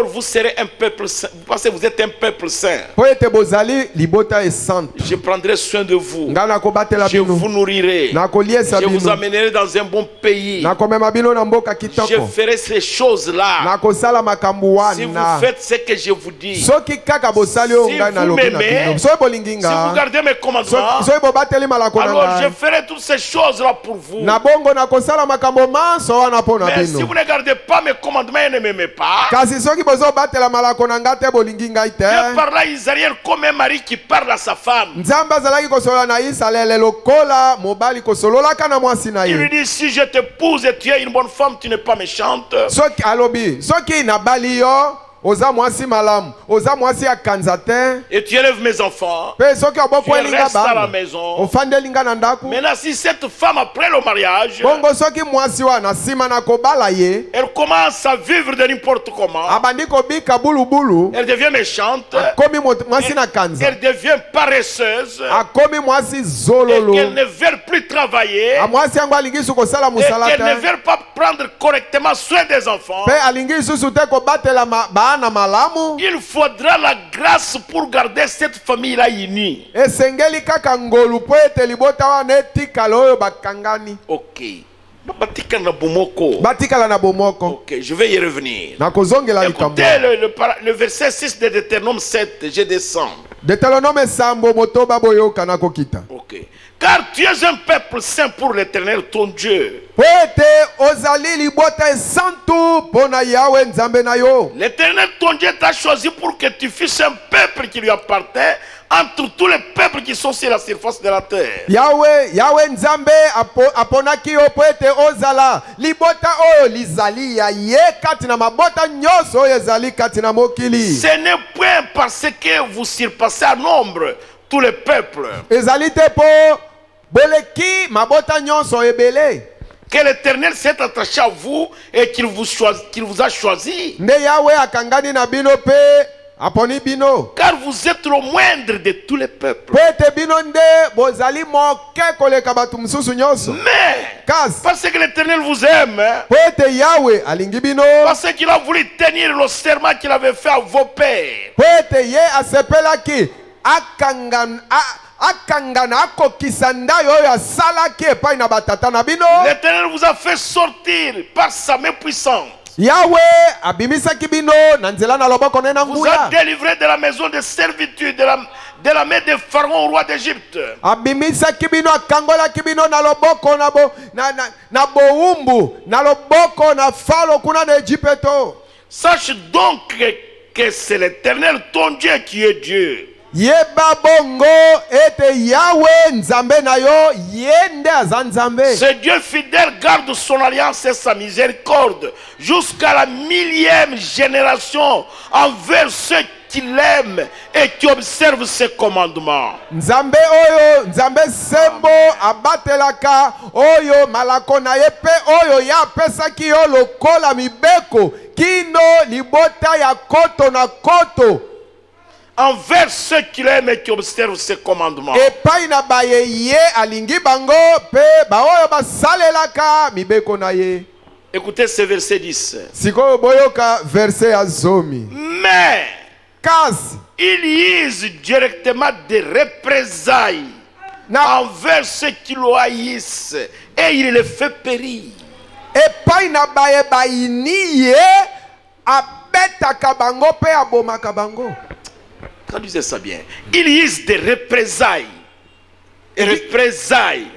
vous serez un peuple saint. Parce que vous êtes un peuple saint. Je prendrai soin de vous. Je vous nourrirai. Je vous amènerai dans un bon pays. Je ferai ces choses-là. Si vous faites ce que je vous dis, si vous m'aimez, si vous gardez mes commandements, alors je ferai toutes ces choses-là pour vous. Mais si vous ne gardez pas mes commandements et ne m'aimez pas, Dieu parle à Israël comme un mari qui parle à sa femme. Il lui dit, si je t'épouse et tu es une bonne femme, tu n'es pas méchante. Et tu élèves mes enfants. Tu restes à la maison. Maintenant, si cette femme, après le mariage, elle commence à vivre de n'importe comment, elle devient méchante, elle devient paresseuse, et qu'elle ne veut plus travailler, et qu'elle ne veut pas prendre correctement soin des enfants, il faudra la grâce pour garder cette famille-là unie. Ok. Ok, je vais y revenir. Écoutez le verset 6 de Deutéronome 7, je descends. Ok. Car tu es un peuple saint pour l'Éternel ton Dieu. L'Éternel ton Dieu t'a choisi pour que tu fusses un peuple qui lui appartient entre tous les peuples qui sont sur la surface de la terre. Yahweh Nzambe aponaki yo poete ozala libota oyo lizali ya ye kati na mabota nyoso oyo ezali kati na mokili. Ce n'est point parce que vous surpassez en nombre tous les peuples. Ezali te po boleki mabota nyoso ebele. Que l'Éternel s'est attaché à vous et qu'il vous a choisi. Ne Yahweh akangani na bino pe aponi bino. Car vous êtes le moindre de tous les peuples. Mais parce que l'Éternel vous aime, parce qu'il a voulu tenir le serment qu'il avait fait à vos pères, l'Éternel vous a fait sortir par sa main puissante. Yahweh abimisaki bino na nzela na loboko na vous a délivré de la maison de servitude de la main de Pharaon roi d'Égypte. Abimisaki bino akangolaki bino na loboko na boumbu na loboko na Pharaon kuna na Égypte. Sache donc que c'est l'Éternel ton Dieu qui est Dieu. Yeba bongo ete Yahweh Nzambe na yo yende azanzambe. Ce Dieu fidèle garde son alliance et sa miséricorde jusqu'à la 1000e génération envers ceux qui l'aiment et qui observent ses commandements. Nzambe oyo Nzambe sembo abatelaka oyo malakona yepe oyo ya pesaki yo lokola mibeko kino libota ya koto na koto. Envers ceux qui l'aiment et qui observent ses commandements. Écoutez ce verset 10. Mais il use directement des représailles envers ceux qui le haïssent et il les fait périr. Traduisez ça bien. Il use des représailles. Représailles.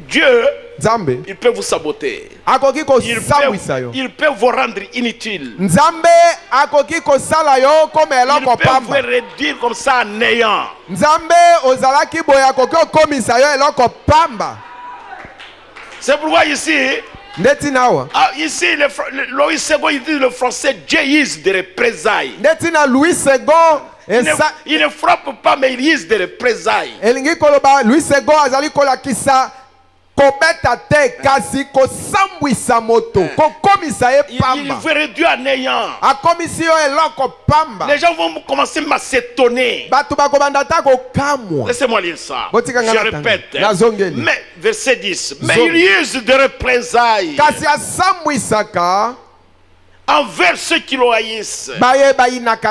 Dieu, il peut vous saboter. Il peut vous rendre inutile. Il peut vous réduire comme ça en néant. C'est pourquoi ici, Louis II, il dit le français, Dieu use des représailles. Il ne frappe pas, mais il use des représailles. Il veut réduire à néant. Les gens vont commencer à s'étonner. Laissez-moi lire ça. Je répète. Mais, verset 10. Mais il use de représailles envers ceux qui le haïssent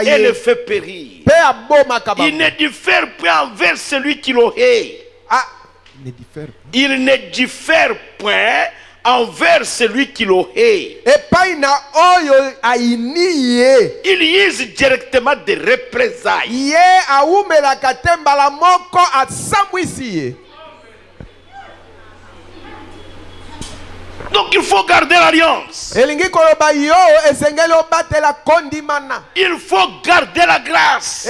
et le fait périr. Il ne diffère point envers celui qui le hait. Il ne diffère point envers celui qui le hait. Il use directement des représailles. Donc il faut garder l'alliance. Il faut garder la grâce.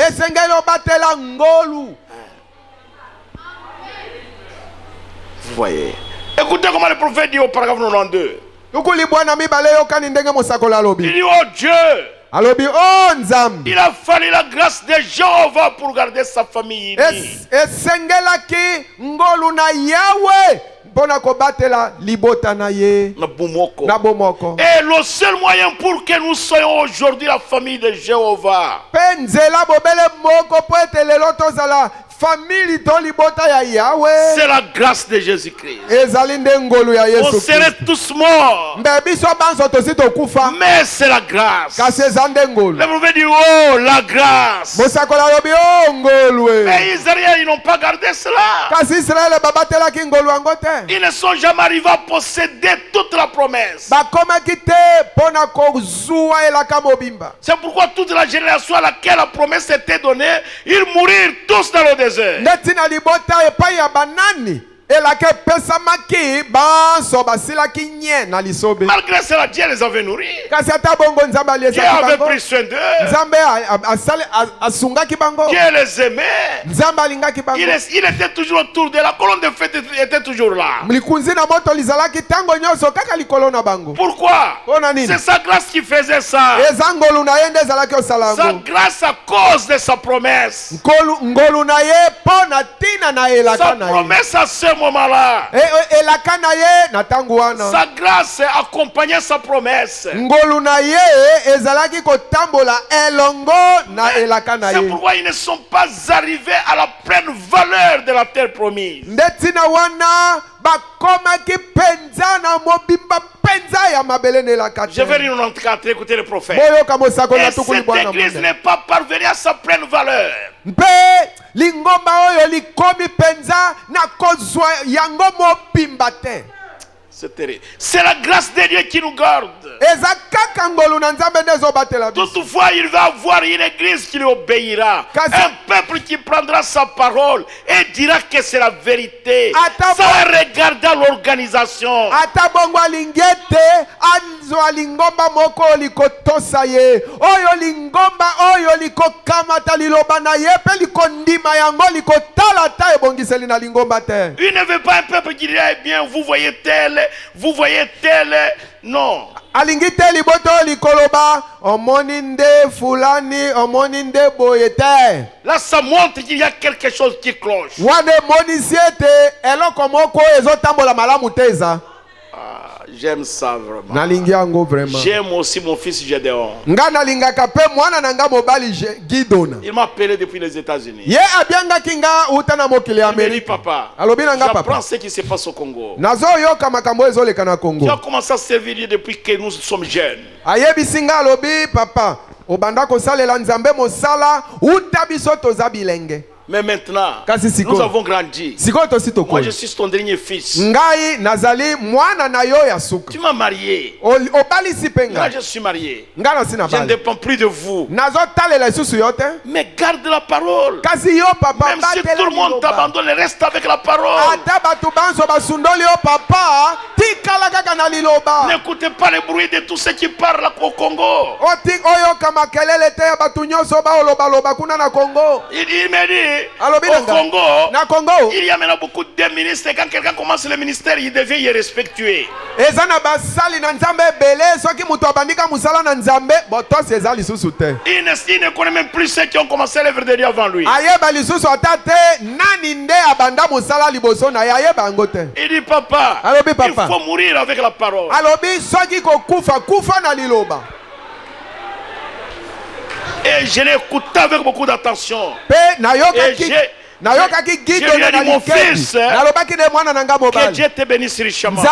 Vous voyez. Écoutez comment le prophète dit au paragraphe 92. Il dit, oh Dieu, il a fallu la grâce de Jéhovah pour garder sa famille. Et le seul moyen pour que nous soyons aujourd'hui la famille de Jéhovah, c'est la grâce de Jésus-Christ. On serait tous morts, mais c'est la grâce. Le prophète dit, oh la grâce. Mais Israël, ils n'ont pas gardé cela. Ils ne sont jamais arrivés à posséder toute la promesse. C'est pourquoi toute la génération à laquelle la promesse était donnée, ils mourirent tous dans le désert. Malgré cela, Dieu les avait nourris. Dieu avait pris soin d'eux. Dieu les aimait. Il était toujours autour de la colonne de fête, était toujours là. Pourquoi? C'est sa grâce qui faisait ça. Sa grâce à cause de sa promesse. Sa promesse à ce moment-là. Sa grâce accompagnait sa promesse. C'est pourquoi ils ne sont pas arrivés à la pleine valeur de la terre promise. Je vais lire 94, écoutez le prophète. Et cette église n'est pas parvenue à sa pleine valeur. C'est la grâce de Dieu qui nous garde. Toutefois, il va avoir une église qui lui obéira. Un peuple qui prendra sa parole et dira que c'est la vérité. Sans regarder l'organisation. Il ne veut pas un peuple qui dirait, eh bien, vous voyez tel. Vous voyez tel, non. Là, ça montre qu'il y a quelque chose qui cloche. J'aime ça vraiment. J'aime aussi mon fils Gédéon. Il m'a appelé depuis les États-Unis. Il me dit, papa, j'apprends ce qui se passe au Congo. Tu as commencé à servir Dieu depuis que nous sommes jeunes. Mais maintenant, nous avons grandi. Moi, je suis ton dernier fils. Tu m'as marié. Moi, je suis marié. Je ne dépends plus de vous. Mais garde la parole. Même si tout le monde t'abandonne, reste avec la parole. N'écoutez pas le bruit de tous ceux qui parlent au Congo. Il m'a dit, au Congo, il y a maintenant beaucoup de ministres. Quand quelqu'un commence le ministère, il devient irrespectueux. Il ne connaît même plus ceux qui ont commencé l'œuvre de Dieu avant lui. Il dit, papa, il faut mourir avec la parole. Et je l'ai écouté avec beaucoup d'attention. Et je lui ai dit, mon fils, que Dieu te bénisse richement.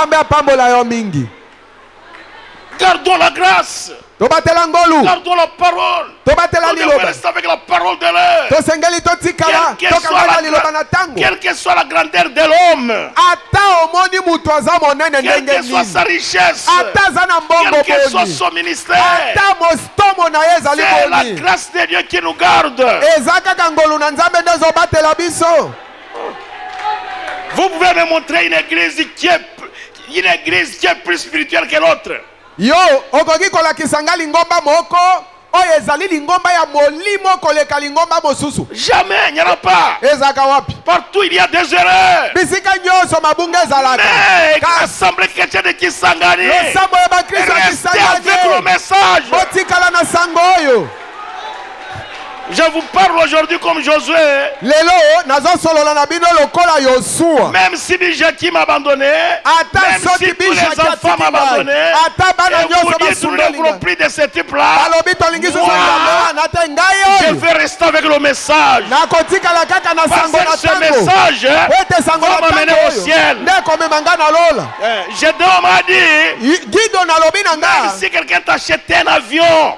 Gardons la grâce. Gardons la parole. On devrait rester avec la parole de l'heure. Quelle que soit la grandeur de l'homme, quelle que soit sa richesse, quel que soit son ministère, c'est la grâce de Dieu qui nous garde. Vous pouvez me montrer une église qui est plus spirituelle que l'autre. Yo, okoki kolakisanga lingomba moko, oyo ezali lingomba ya molimo koleka lingomba mosusu. Jamais, il n'y en a pas. Ezaka wapi? Partout il y a des erreurs. Bisika nyoso mabunga ezalaka. Mais l'assemblée chrétienne de Kisangani, restez avec le message. Botikala na sango oyo. Je vous parle aujourd'hui comme Josué. Même si Bijaki m'a abandonné, même si tous les enfants m'ont abandonné, et vous dites tous les gros prix de ce type-là, je vais rester avec le message. Parce que ce message va m'amener au ciel. Gédéon m'a dit, même si quelqu'un t'achète un avion,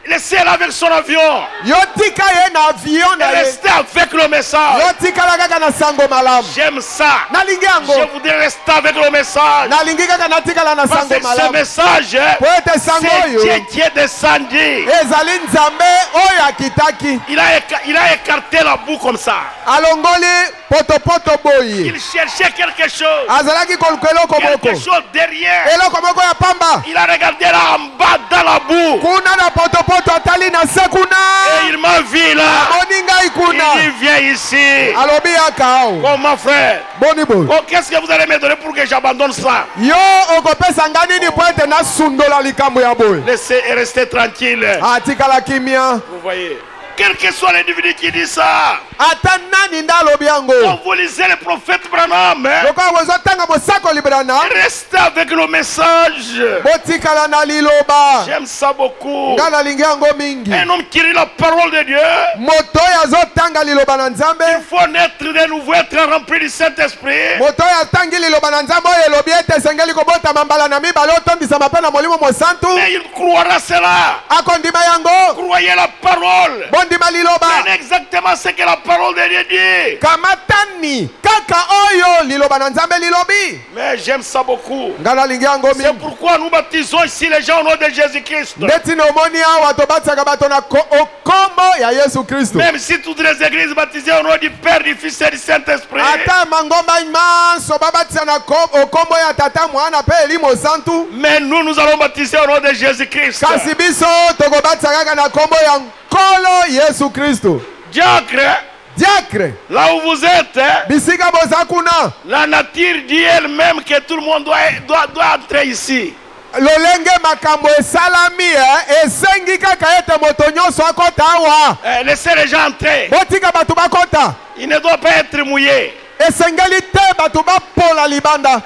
laissez-le avec son avion. Restez avec le message. J'aime ça. Je voudrais rester avec le message. Parce que ce message, c'est Dieu qui est descendu. Il a écarté la boue comme ça. Il cherchait quelque chose. Quelque chose derrière. Il a regardé là en bas dans la boue. Et il m'a vu là. Il vient ici. Oh mon frère. Oh, qu'est-ce que vous allez me donner pour que j'abandonne ça? Laissez et restez tranquille. Vous voyez. Quel que soit l'individu qui dit ça, quand vous lisez le prophète Branham, restez avec le message. J'aime ça beaucoup. Un homme qui lit la parole de Dieu, il faut naître de nouveau, être rempli du Saint-Esprit. Mais il croira cela. Croyez la parole. C'est exactement ce que la parole de Dieu dit. Mais j'aime ça beaucoup. C'est pourquoi nous baptisons ici les gens au nom de Jésus-Christ. Même si toutes les églises baptisées au nom du Père, du Fils et du Saint-Esprit, mais nous allons baptiser au nom de Jésus-Christ. Diacre, là où vous êtes, la nature dit elle-même que tout le monde doit entrer ici. Laissez les gens entrer. Il ne doit pas être mouillé.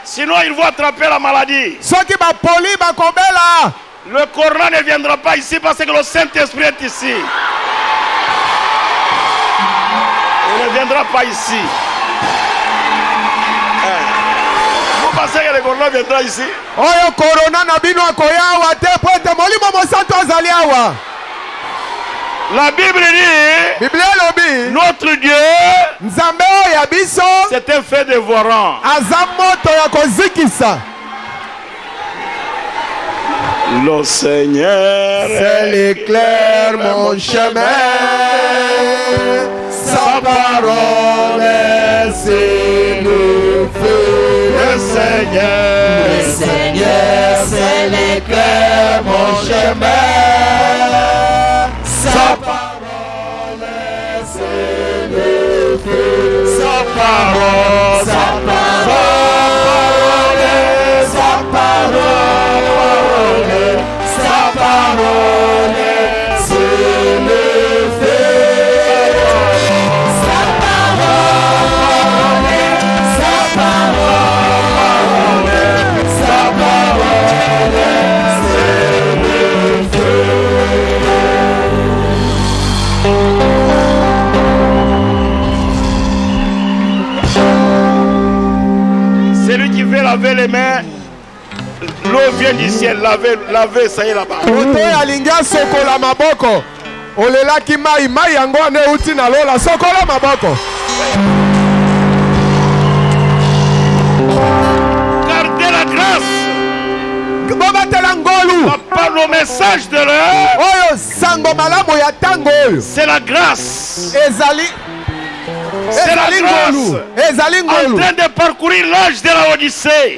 Sinon ils vont attraper la maladie. Le corona ne viendra pas ici parce que le Saint-Esprit est ici. Il ne viendra pas ici. Vous pensez que le corona viendra ici? La Bible dit, notre Dieu, c'est un feu dévorant. Le Seigneur, c'est l'éclair mon chemin. Sa parole, c'est le feu. Le Seigneur, c'est l'éclair mon chemin. Sa parole, c'est le feu. Sa parole, sa parole, sa parole, sa parole, c'est le feu. Sa parole, sa parole, sa parole, c'est le feu. Celui qui veut laver les mains, l'eau vient du ciel, laver, ça y est là-bas. Gardez la grâce. Par le message de l'heure, c'est la grâce. C'est la grâce en train de parcourir l'âge de la Odyssée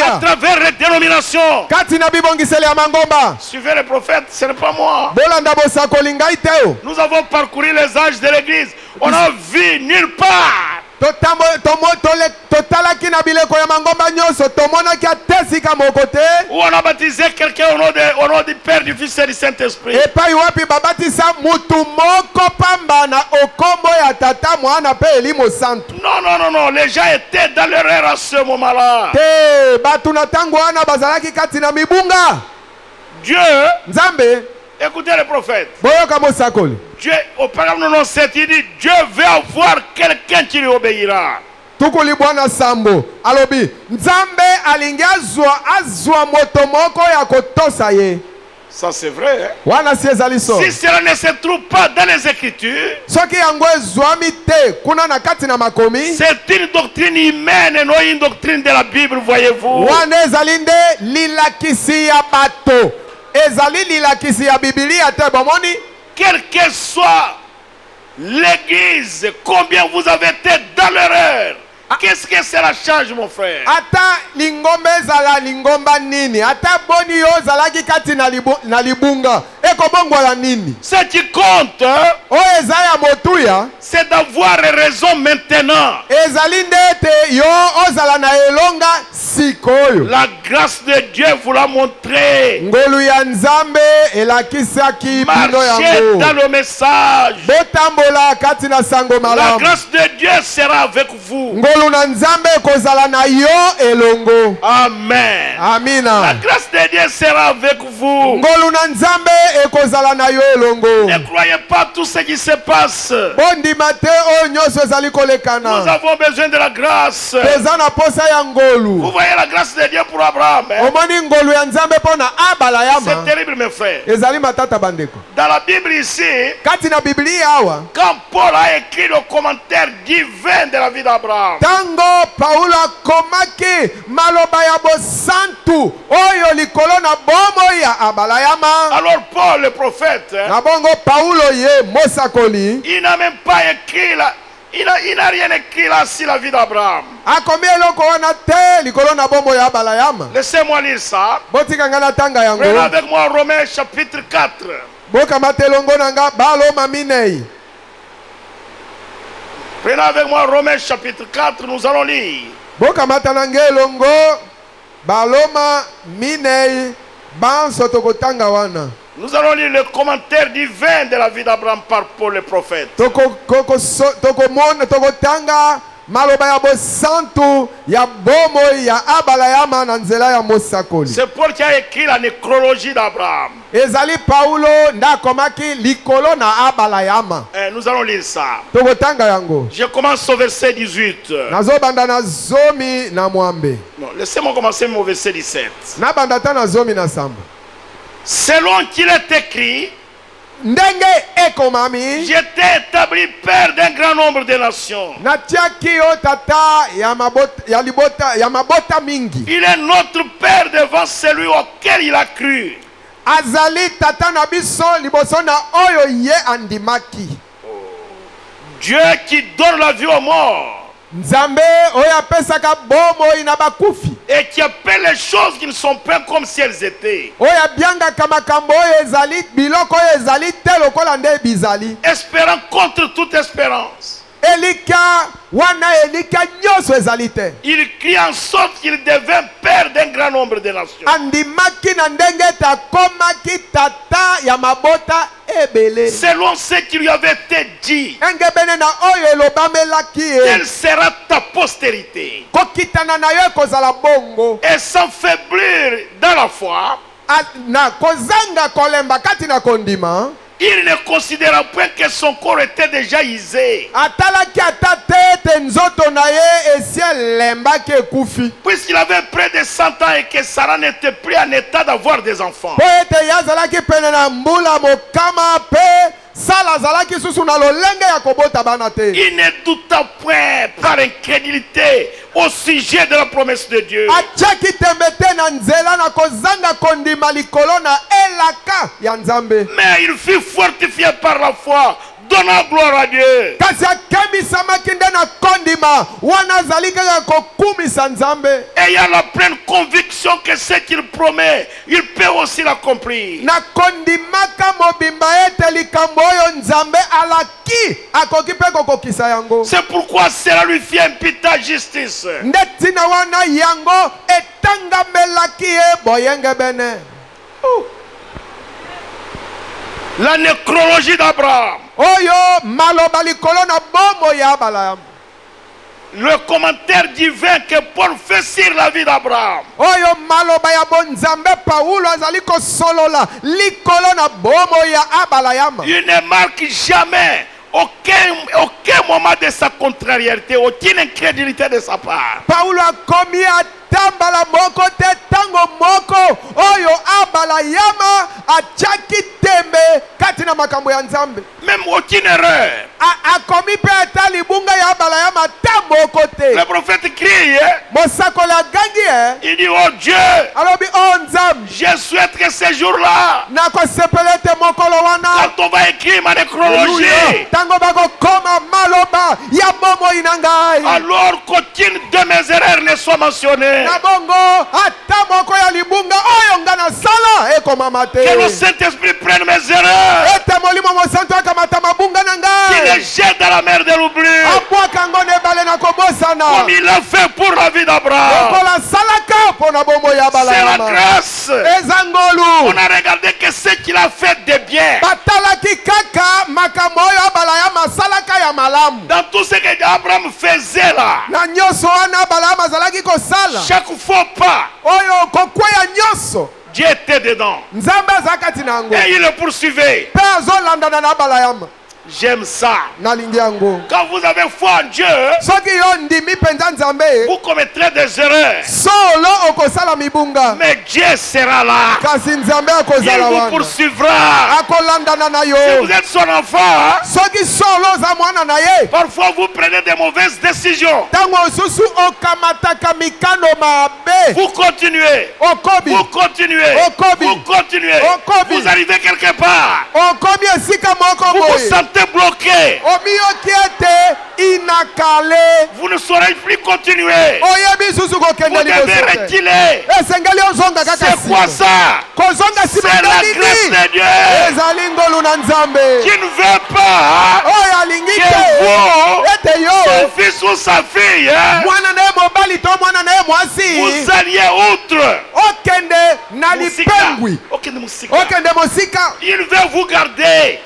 à travers les dénominations. Suivez les prophètes, ce n'est pas moi. Nous avons parcouru les âges de l'église. On n'a vu nulle part où on a baptisé quelqu'un au nom du Père, du Fils et du Saint-Esprit. Non, les gens étaient dans l'erreur à ce moment-là. Dieu, écoutez les prophètes. Dieu, au paragraphe 97, il dit, Dieu veut avoir quelqu'un qui lui obéira. Ça c'est vrai. Hein? Si cela ne se trouve pas dans les Écritures, c'est une doctrine humaine et non une doctrine de la Bible, voyez-vous. Quelle que soit l'église, combien vous avez été dans l'erreur, qu'est-ce que cela change, mon frère? Ce qui compte, c'est d'avoir raison maintenant. La grâce de Dieu vous l'a montré. Marchez dans le message. La grâce de Dieu sera avec vous. Amen. La grâce de Dieu sera avec vous. Ne croyez pas tout ce qui se passe. Nous avons besoin de la grâce. Vous voyez la grâce de Dieu pour Abraham. C'est terrible, mes frères. Dans la Bible ici, quand Paul a écrit le commentaire divin de la vie d'Abraham, alors Paul le prophète, il n'a même pas écrit là. Il n'a rien écrit là sur la vie d'Abraham. Laissez-moi lire ça. Prenez avec moi Romains chapitre 4. Prenez avec moi Romains chapitre 4, nous allons lire. Nous allons lire le commentaire divin de la vie d'Abraham par Paul le prophète. C'est Paul qui a écrit la nécrologie d'Abraham. Nous allons lire ça. Je commence au verset 18. Non, laissez-moi commencer au verset 17. Selon qu'il est écrit, j'étais établi père d'un grand nombre de nations. Il est notre père devant celui auquel il a cru. Dieu qui donne la vie aux morts et qui appelle les choses qui ne sont pas comme si elles étaient, espérant contre toute espérance. Il crie en sorte qu'il devint père d'un grand nombre de nations. Selon ce qui lui avait été dit, quelle sera ta postérité, et sans faiblir dans la foi, il ne considéra point que son corps était déjà usé, puisqu'il avait près de 100 ans et que Sarah n'était plus en état d'avoir des enfants. Il ne douta point par incrédulité au sujet de la promesse de Dieu, mais il fut fortifié par la foi, donnant gloire à Dieu. Ayant la pleine conviction que ce qu'il promet, il peut aussi l'accomplir. C'est pourquoi cela lui fit imputer justice. La nécrologie d'Abraham. Le commentaire divin que Paul fait sur la vie d'Abraham. Il ne marque jamais aucun moment de sa contrariété, aucune incrédulité de sa part. Même aucune erreur. Le prophète crie, il dit, oh Dieu, je souhaite que ce jour-là, quand on va écrire ma nécrologie, alors qu'aucune de mes erreurs ne soit mentionnée, que le Saint-Esprit prenne mes erreurs, qu'il les jette dans la mer de l'oubli, comme il l'a fait pour la vie d'Abraham. C'est la grâce. On a regardé que ce qu'il a fait de bien, dans tout ce que Abraham faisait là, chaque fois pas, Dieu était dedans et il le poursuivait. J'aime ça. Quand vous avez foi en Dieu, vous commettrez des erreurs, mais Dieu sera là. Il vous poursuivra. Si vous êtes son enfant, parfois vous prenez de mauvaises décisions. Vous continuez. Vous continuez. Vous continuez. Vous arrivez quelque part. Vous vous sentez bloqué. Vous ne saurez plus continuer. Vous devez retirer. C'est quoi ça? C'est la grâce de Dieu qui ne veut pas que vous, son fils ou sa fille, vous alliez outre. Il veut vous garder.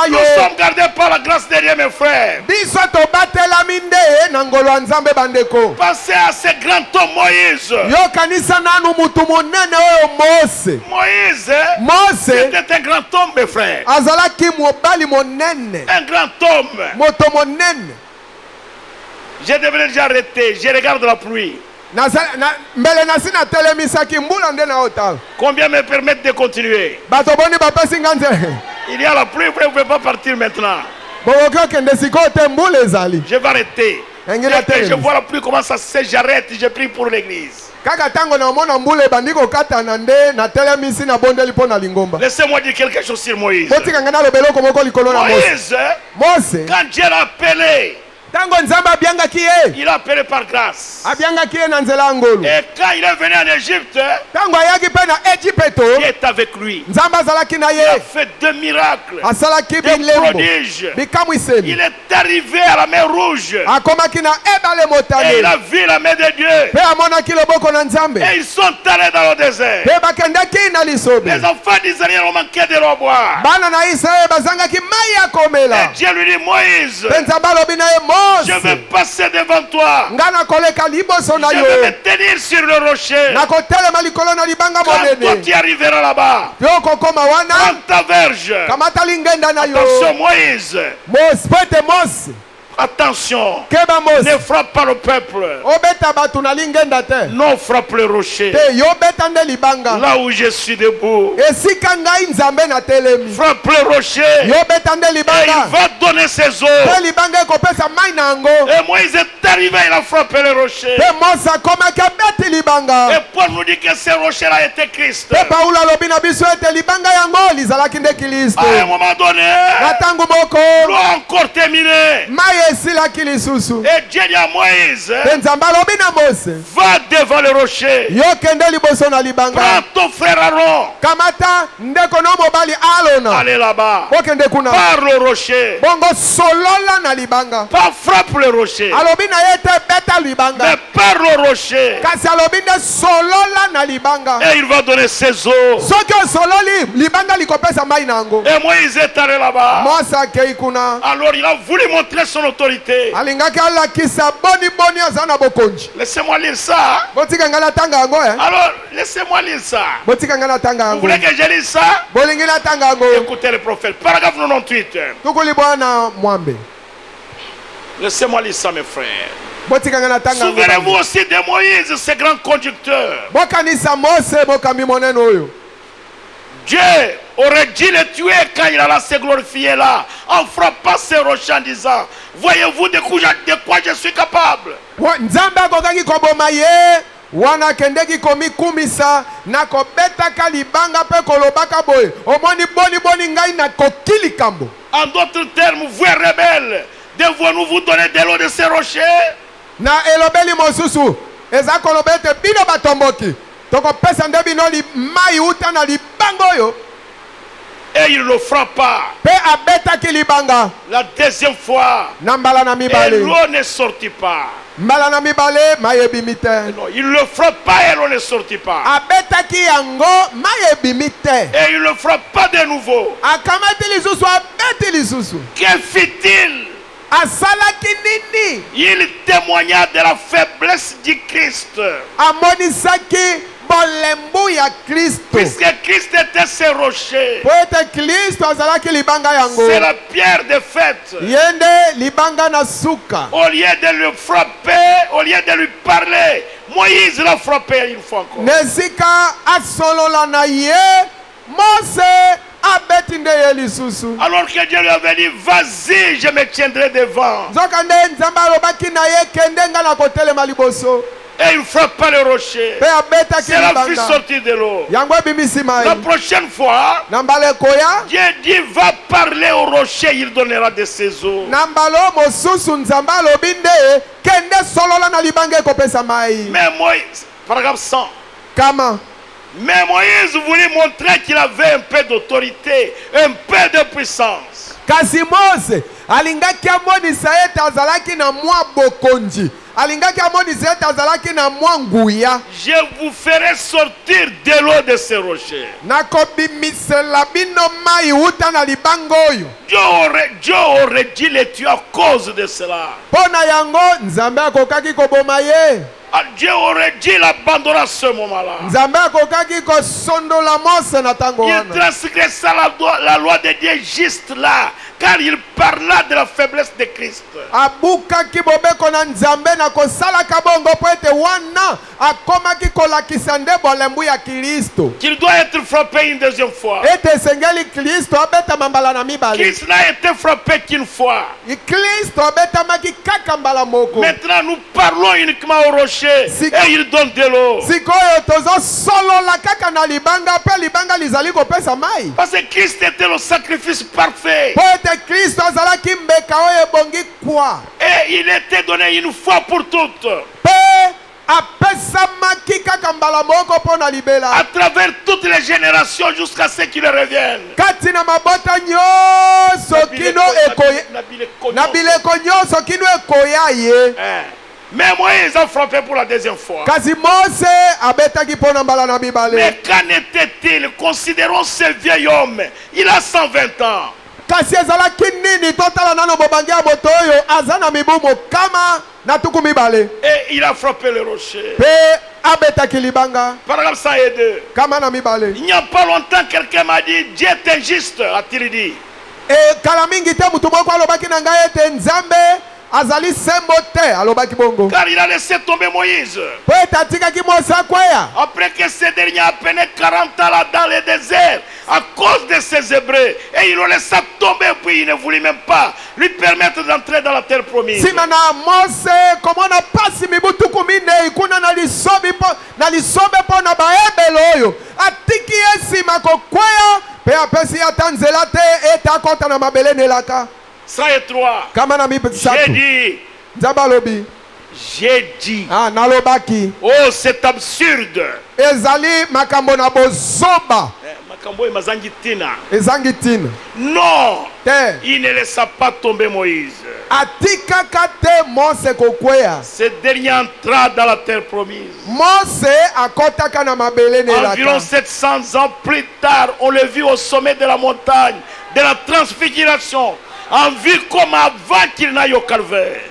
Nous sommes gardés par la grâce de Dieu, mes frères. Pensez à ce grand homme Moïse. Moïse, c'était un grand homme, mes frères. Un grand homme. Je devrais déjà arrêter. Je regarde la pluie. Combien me permettent de continuer? Il y a la pluie, vous ne pouvez pas partir maintenant. Je vais arrêter. Dès que je vois la pluie commence à se, j'arrête, je prie pour l'église. Laissez-moi dire quelque chose sur Moïse. Moïse, quand Dieu l'a appelé, il a appelé par grâce. Et quand il est venu en Égypte, Dieu est avec lui. Il a fait 2 miracles, des prodiges. Il est arrivé à la mer Rouge. Et il a vu la main de Dieu. Et ils sont allés dans le désert. Les enfants d'Israël ont manqué de l'eau boire. Et Dieu lui dit, Moïse, je vais passer devant toi. Je vais me tenir sur le rocher. Quand toi tu arriveras là-bas, prends ta verge. Attention Moïse. Attention, ne frappe pas le peuple. Non, frappe le rocher. Là où je suis debout, frappe le rocher. Et il va donner ses eaux. Et Moïse est arrivé, il a frappé le rocher. Et Paul nous dit que ce rocher a été Christ. À un moment donné, l'eau a encore terminé. Et Dieu dit à Moïse, va devant le rocher. Prends ton frère Aaron. Allez là-bas. Parle au rocher. Pas frappe le rocher. Mais parle au rocher. Et il va donner ses eaux. Et Moïse est allé là-bas. Alors il a voulu montrer son autorité. Laissez-moi lire ça. Alors, laissez-moi lire ça. Vous voulez que je lise ça? Écoutez le prophète. Paragraphe 98. Laissez-moi lire ça, mes frères. Souvenez-vous aussi de Moïse, ce grand conducteur. Dieu aurait dû le tuer quand il allait se glorifier là, en frappant ses rochers en disant, voyez-vous de quoi je suis capable. En d'autres termes, vous rebelles, devons-nous vous donner de l'eau de ces rochers? Et il le frappa. La deuxième fois, et l'eau ne sortit pas. Non, il le frappa et l'eau ne sortit pas. Et il le frappa de nouveau. Que fit-il? Il témoigna de la faiblesse du Christ. Puisque Christ était ce rocher, c'est la pierre de fête. Au lieu de le frapper, au lieu de lui parler, Moïse l'a frappé une fois encore. Alors que Dieu lui avait dit, vas-y, je me tiendrai devant. Et il frappa le rocher. C'est la vie sortie de l'eau. La prochaine fois, Dieu dit, va parler au rocher, il donnera de ses eaux. Mais Moïse, paragraphe 100. Mais Moïse voulait montrer qu'il avait un peu d'autorité, un peu de puissance. Je vous ferai sortir de l'eau de ce rocher. Dieu aurait dû les tuer à cause de cela. Dieu aurait dû l'abandonner à ce moment-là. Il transgressa la loi de Dieu juste là, car il parla de la faiblesse de Christ. Qu'il doit être frappé une deuxième fois. Christ n'a été frappé qu'une fois. Maintenant nous parlons uniquement au rocher et il donne de l'eau. Parce que Christ était le sacrifice parfait. Et il était donné une fois pour toutes. À travers toutes les générations jusqu'à ce qu'il revienne. Mais Moïse a frappé pour la deuxième fois. Mais qu'en était-il? Considérons ce vieil homme. Il a 120 ans. Et il a frappé le rocher. Paragraphe 102. Il n'y a pas longtemps, quelqu'un m'a dit Dieu est injuste, a-t-il dit. Car il a laissé tomber Moïse. Après que ce dernier a peine 40 ans là dans le désert à cause de ces Hébreux. Et il le laissa tomber, puis il ne voulait même pas lui permettre d'entrer dans la terre promise. Ça et trois. J'ai dit. Oh, c'est absurde. Non. Il ne laissa pas tomber Moïse. Ce dernier entra dans la terre promise. Environ 700 ans plus tard, on le vit au sommet de la montagne de la transfiguration, en vue comme avant qu'il n'aille au calvaire.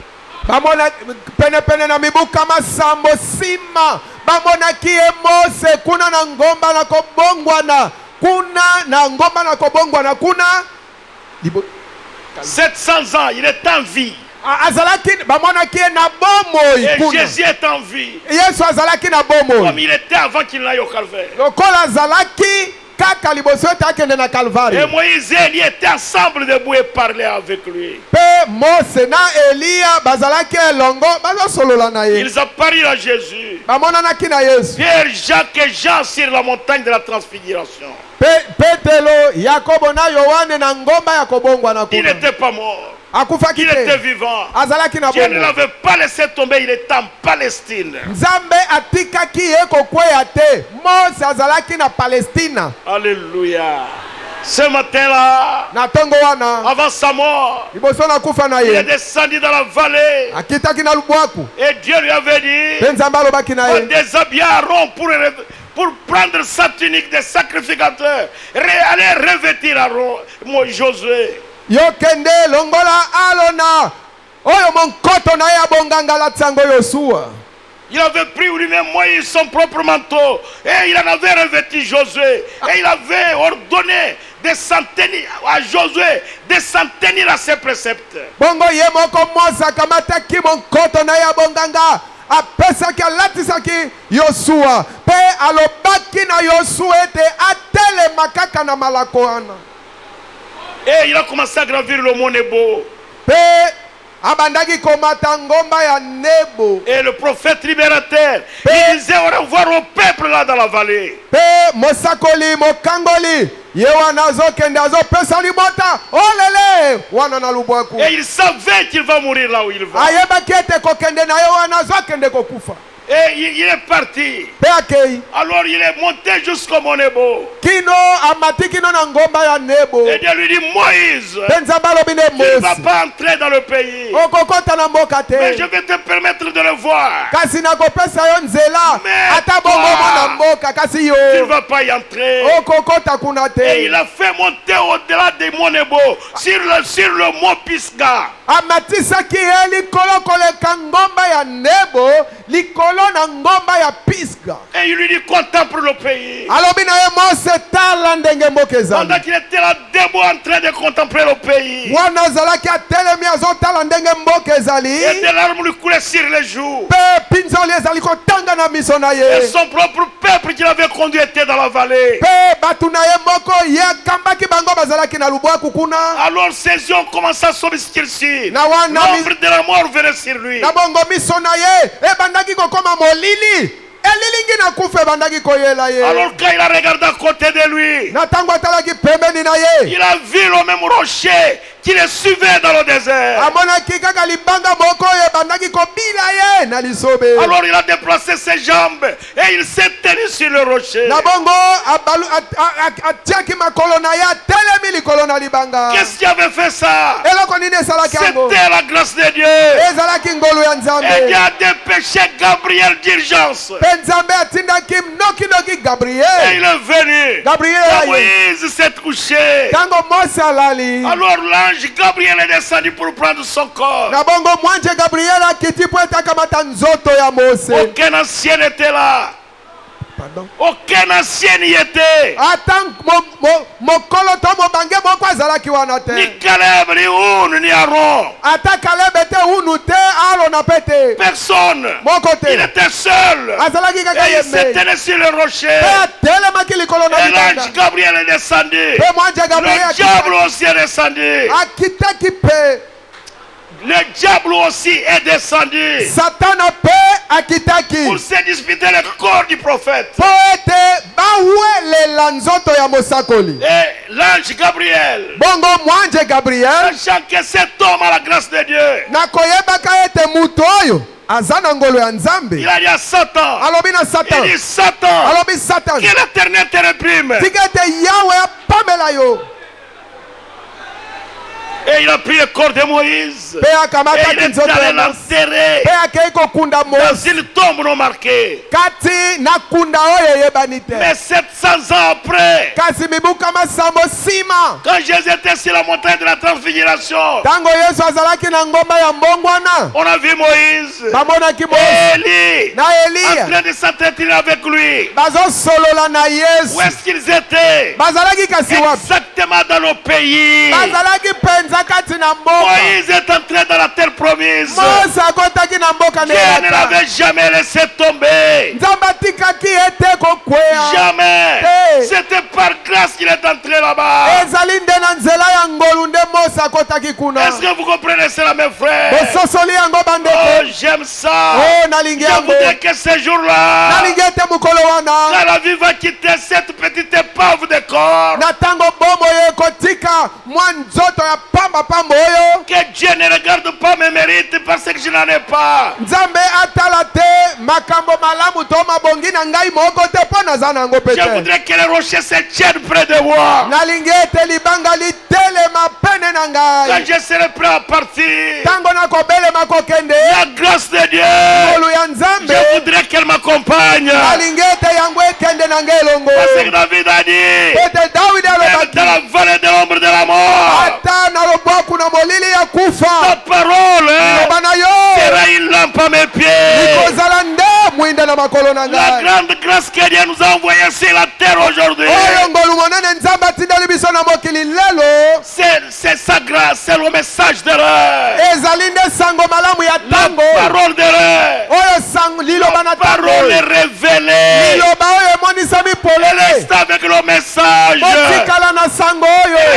Kuna 700 ans, il est en vie. Et Jésus est en vie. Comme il était avant qu'il n'aille au calvaire. Et Moïse et Élie étaient ensemble debout et parlaient avec lui. Ils apparurent à Jésus. Pierre, Jacques et Jean sur la montagne de la transfiguration. Il n'était pas mort. Il était vivant. Dieu ne l'avait pas laissé tomber, il était en Palestine. Alléluia. Ce matin-là, avant sa mort, il est descendu dans la vallée. Et Dieu lui avait dit, déshabiller Aaron pour prendre sa tunique de sacrificateur. Allez revêtir Aaron, Josué. Yokende longola alona oyo monkoto na ya bonganga la tsango Yosua. Il avait pris lui-même Moïse son propre manteau et il en avait revêtu Josué et il avait ordonné de s'en tenir à Josué, de s'en tenir à ses préceptes. Bongo yemoko mosa kamata ki monkoto na ya bonganga apesa ki alatisa ki Yosua pe alobaki na Yosua ete atele makaka na malakoana. Et il a commencé à gravir le mont Nebo. Et le prophète libérateur, il disait au revoir au peuple là dans la vallée. Et il savait qu'il va mourir là où il va. Et il est parti. Alors il est monté jusqu'au mont Nebo. Et Dieu lui dit, Moïse, tu ne vas pas entrer dans le pays, mais je vais te permettre de le voir. Mais toi, tu ne vas pas y entrer. Et il a fait monter au-delà des monts Nebo, sur le mont Pisga. Et il lui dit contemple le pays. Pendant qu'il était là debout en train de contempler le pays. Et des larmes lui coulaient sur les joues. Et son propre peuple qu'il avait conduit était dans la vallée. Alors ses yeux ont commencé à s'obscurcir. L'ombre de la mort venait sur lui. Alors quand il a regardé à côté de lui, il a vu le même rocher qui le suivait dans le désert. Alors il a déplacé ses jambes et il s'est tenu sur le rocher. Qu'est-ce qui avait fait ça? C'était la grâce de Dieu. Et Dieu a dépêché Gabriel d'urgence. Et il est venu. Et Moïse s'est couché. Alors l'ange Gabriel est descendu pour prendre son corps. Aucun ancien n'était là. Pardon? Aucun ancien n'y était. Ni Caleb, ni Hun, ni Aaron. Personne. Il était seul. Et il s'est tenu sur le rocher. Et l'ange Gabriel est descendu. Le diable aussi est descendu. Le diable aussi est descendu pour se disputer le corps du prophète. Et l'ange Gabriel, sachant que cet homme a la grâce de Dieu, il a dit à Satan, il dit Satan, que l'Éternel te réprime. Et il a pris le corps de Moïse. Et il est allé l'enterrer dans une tombe non marquée. Mais 700 ans après, quand Jésus était sur la montagne de la transfiguration, on a vu Moïse et Élie en train de s'entretenir avec lui. Où est-ce qu'ils étaient? Exactement dans le pays. Moïse est entré dans la terre promise. Dieu ne l'avait jamais laissé tomber. Jamais. C'était par grâce qu'il est entré là-bas. Est-ce que vous comprenez cela, mes frères? Oh, j'aime ça. Je voudrais que ce jour-là, quand la vie va quitter cette petite épave de corps, que Dieu ne regarde pas mes mérites parce que je n'en ai pas. Je voudrais que les rochers se tiennent près de moi. Quand je serai prêt à partir, la grâce de Dieu, je voudrais qu'elle m'accompagne. Parce que David a dit, dans la vallée de l'ombre de la mort, ta parole sera une lampe à mes pieds. La grande grâce que Dieu nous a envoyée sur la terre aujourd'hui, c'est sa grâce, c'est le message de l'heure. La parole de l'heure, la parole est révélée. Elle reste avec le message. Elle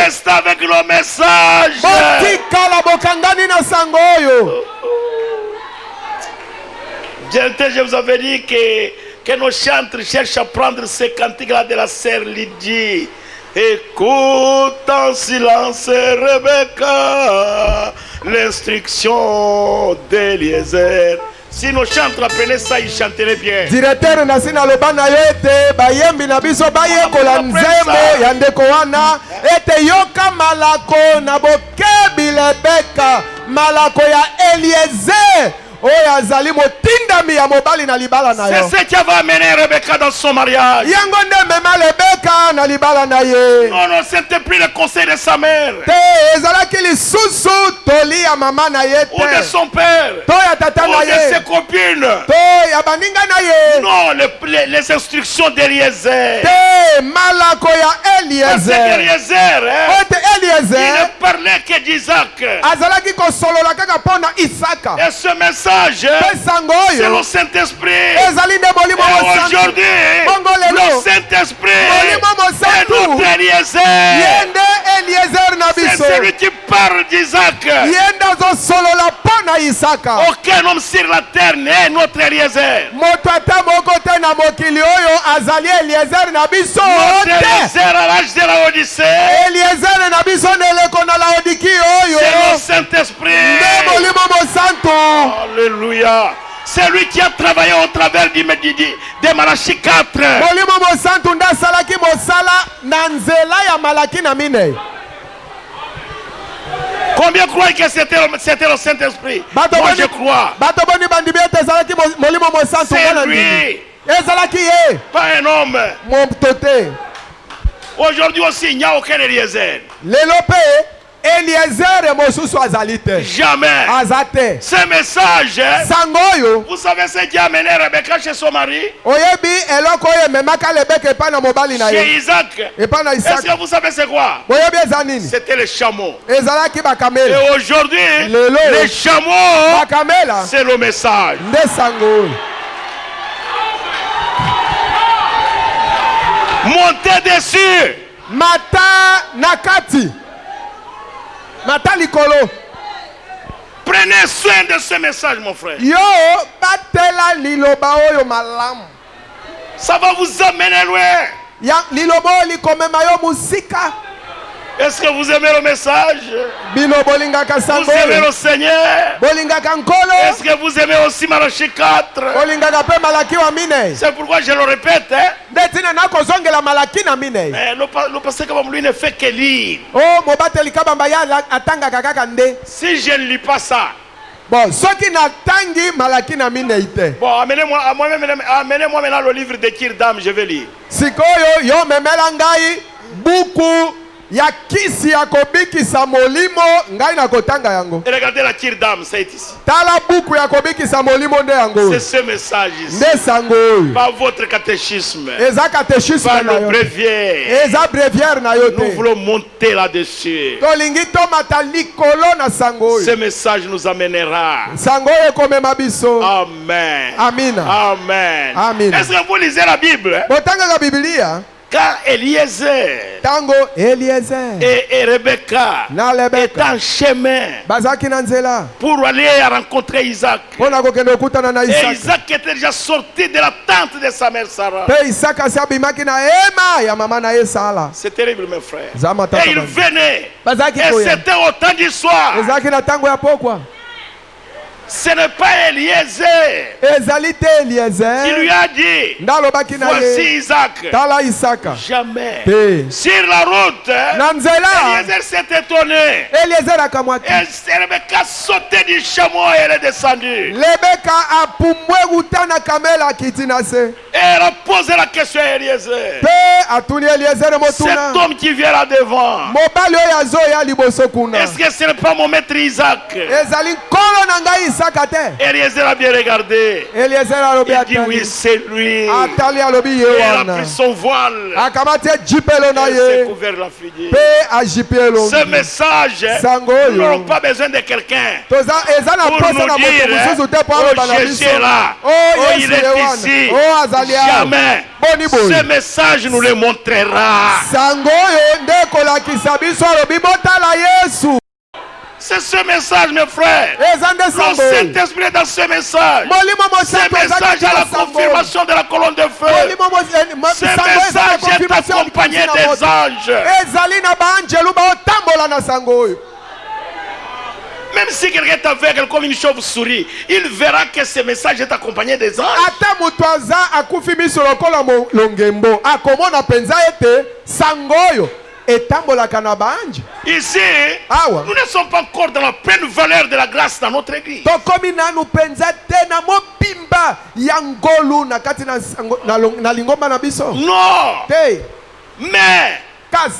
reste avec le message. Je vous avais dit que nos chantres cherchent à prendre ces cantiques-là de la sœur Lydie. Écoute en silence, Rebecca, l'instruction d'Eliezer. Si nos chantres apprenaient ça, ils chanteraient bien. Directeur nasina lobana yote bayembi na biso bayekola nzembo ya ndeko wana ete yoka malako na bokebi Rebeka malako ya Eliezer. C'est ce qui va amener Rebecca dans son mariage. Non, non, c'était plus le conseil de sa mère ou de son père ou de ses copines. Non, les instructions d'Eliezer. Parce qu'Eliezer, il ne parlait que d'Isaac. Et ce message, c'est le Saint-Esprit. Et aujourd'hui, le Saint-Esprit est notre Eliezer. C'est celui qui parle d'Isaac. Aucun homme sur la terre n'est notre Eliezer. Notre Eliezer à l'âge de la Odyssée, c'est le Saint-Esprit. Alléluia. C'est lui qui a travaillé au travers de Malachie 4. Combien croient que c'était le Saint-Esprit? Moi je crois. C'est lui. Pas un homme. Aujourd'hui aussi, il n'y a aucun Eliezer. Jamais. Ce message, vous savez ce qui a amené Rebecca chez son mari? Chez Isaac. Est-ce que vous savez c'est quoi? C'était les chameaux. Et aujourd'hui, les chameaux, c'est le message. Montez dessus. Mata nakati. Mata likolo. Prenez soin de ce message, mon frère. Yo batela liloba oyo malam. Ça va vous amener loin. Ya liloba likomema yo musika. Est-ce que vous aimez le message? Vous aimez le Seigneur? Est-ce que vous aimez aussi Malachie 4? C'est pourquoi je le répète. Le pasteur Kabam lui ne fait que lire. Si je ne lis pas ça, bon, ceux qui n'attendent malaki na mine ite. Bon, amenez-moi maintenant le livre de Kirdam, je vais lire. Sikoyo yo memela ngai buku ya kisi ya kobikisa molimo ngai na kotanga yango. Et regardez la Kirdam, c'est ici. Tala buku ya kobikisa molimo nde yango. C'est ce message ici. Nde sango. Par votre catéchisme. Eza catéchisme par le bréviaire. Eza bréviaire na yo te. Nous voulons monter là-dessus. Tolingi to matali kolo na sango. Ce message nous amènera. Sango ekomema biso. Amen. Amina. Amen. Amen. Est-ce que vous lisez la Bible? Botanga la Biblia. Car Eliezer Tango Eliezer et Rebecca est en chemin pour aller rencontrer Isaac. Et Isaac était déjà sorti de la tente de sa mère Sarah. C'est terrible, mes frères. Et il venait. Et c'était au temps du soir. Ce n'est pas Eliezer qui lui a dit voici Isaac. Jamais. Sur la route, Eliezer s'est étonné. Et Rebecca sautait du chameau et elle est descendue. Et elle a posé la question à Eliezer. Cet homme qui vient là devant, est-ce que ce n'est pas mon maître Isaac? Eliezer a bien regardé. Il dit oui, c'est lui. Et elle a pris son voile. Elle s'est couvert la figure. Ce message, nous n'avons pas besoin de quelqu'un pour nous dire oh Jésus est là, oh il est ici. Jamais. Ce message nous le montrera. C'est ce message, mes frères. Le Saint-Esprit est dans ce message. Ce message a la confirmation de la colonne de feu. Ce message est accompagné des anges. Même si quelqu'un est aveugle comme une chauve-souris, il verra que ce message est accompagné des anges. Ici, nous ne sommes pas encore dans la pleine valeur de la grâce dans notre église. Non. Mais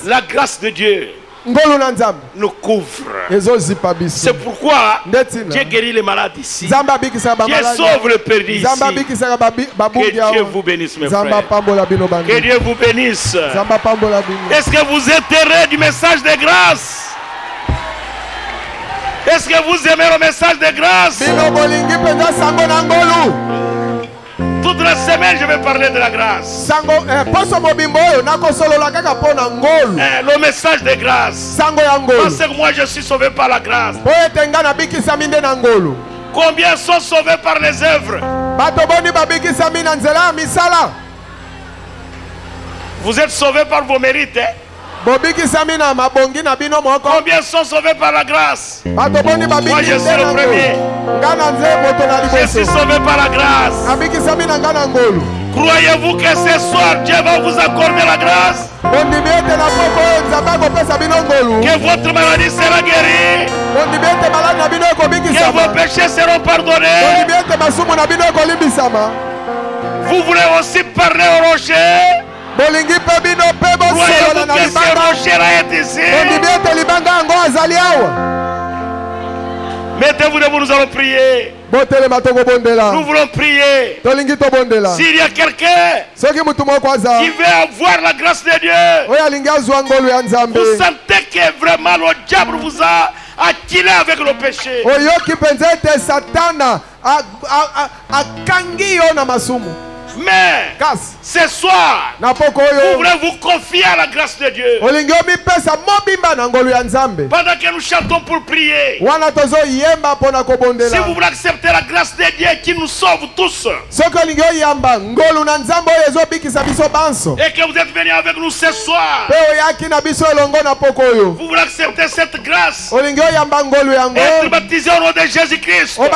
la grâce de Dieu nous couvre. C'est pourquoi Dieu guérit les malades ici. Dieu sauve le perdu ici. Que Dieu vous bénisse, mes frères. Que Dieu vous bénisse. Est-ce que vous êtes heureux du message de grâce? Est-ce que vous aimez le message de grâce? Toute la semaine, je vais parler de la grâce. Le message de grâce. Parce que moi, je suis sauvé par la grâce. Combien sont sauvés par les œuvres? Vous êtes sauvés par vos mérites. Combien sont sauvés par la grâce? Moi, je suis le premier. Je suis sauvé par la grâce. Croyez-vous que ce soir, Dieu va vous accorder la grâce? Que votre maladie sera guérie? Que vos péchés seront pardonnés? Vous voulez aussi parler au rocher? Croyez-vous que ce rocher est ici? Mettez-vous debout, nous allons prier. Nous voulons prier. S'il y a quelqu'un qui veut avoir la grâce de Dieu, vous sentez que vraiment le diable vous a acquilé avec le péché. Mais ce soir, vous voulez vous confier à la grâce de Dieu. Pendant que nous chantons pour prier, si vous voulez accepter la grâce de Dieu qui nous sauve tous, et que vous êtes venus avec nous ce soir, vous voulez accepter cette grâce, être baptisé au nom de Jésus-Christ pour le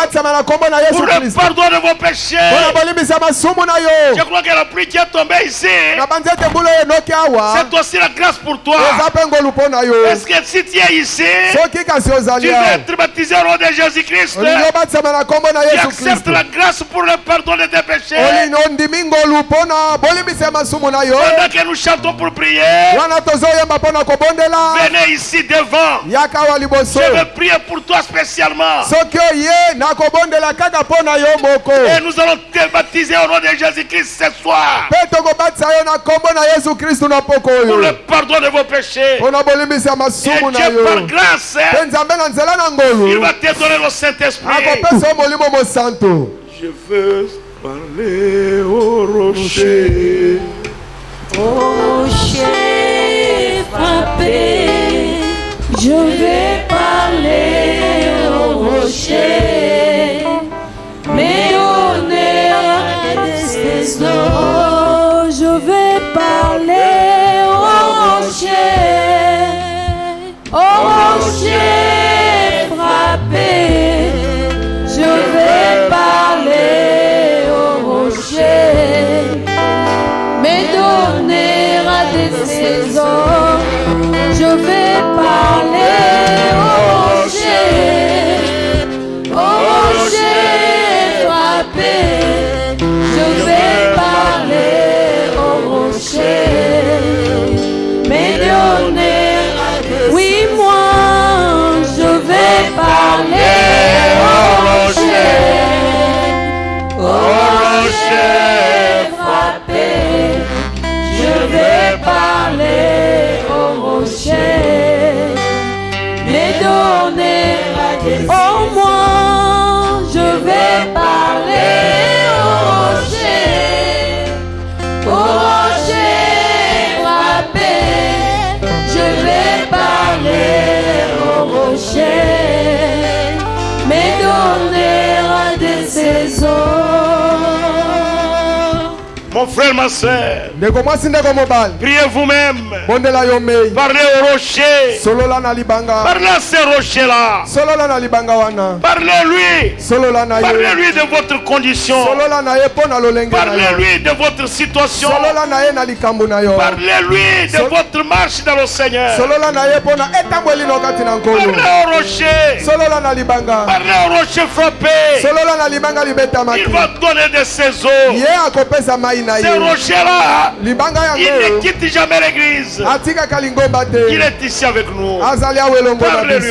pardon de vos péchés. Je crois que la pluie qui est tombée ici, c'est aussi la grâce pour toi. Est-ce que si tu es ici, tu veux être baptisé au nom de Jésus-Christ, tu acceptes la grâce pour le pardon de tes péchés? Pendant que nous chantons pour prier, venez ici devant. Je veux prier pour toi spécialement. Et nous allons te baptiser au nom de Jésus-Christ ce soir pour le pardon de vos péchés. Et Dieu par grâce, il va te donner le Saint-Esprit. Je veux parler au rocher. Au rocher frappé, je vais parler au rocher. Mais on est oh, je vais parler au rocher, frappé. Je vais parler au rocher, me donner à des saisons. Je vais parler au rocher, frappé. Je vais parler au rocher, mais donner à des... Oui, moi, je vais parler au rocher, frappé. Je vais parler au rocher, mais donner à des... Oh, moi, je vais parler au rocher frappé. Je vais parler au rocher, mais donner à des saisons. Mon frère, ma soeur, priez vous-même. Parlez au rocher. Parlez à ce rocher-là. Parlez-lui. Parlez-lui de votre condition. Parlez-lui de votre situation. Parlez-lui de votre marche dans le Seigneur. Parlez au rocher. Parlez au rocher frappé. Il va donner des saisons. Ce rocher-là, il ne quitte jamais l'église. Il est ici avec nous. Parlez-lui.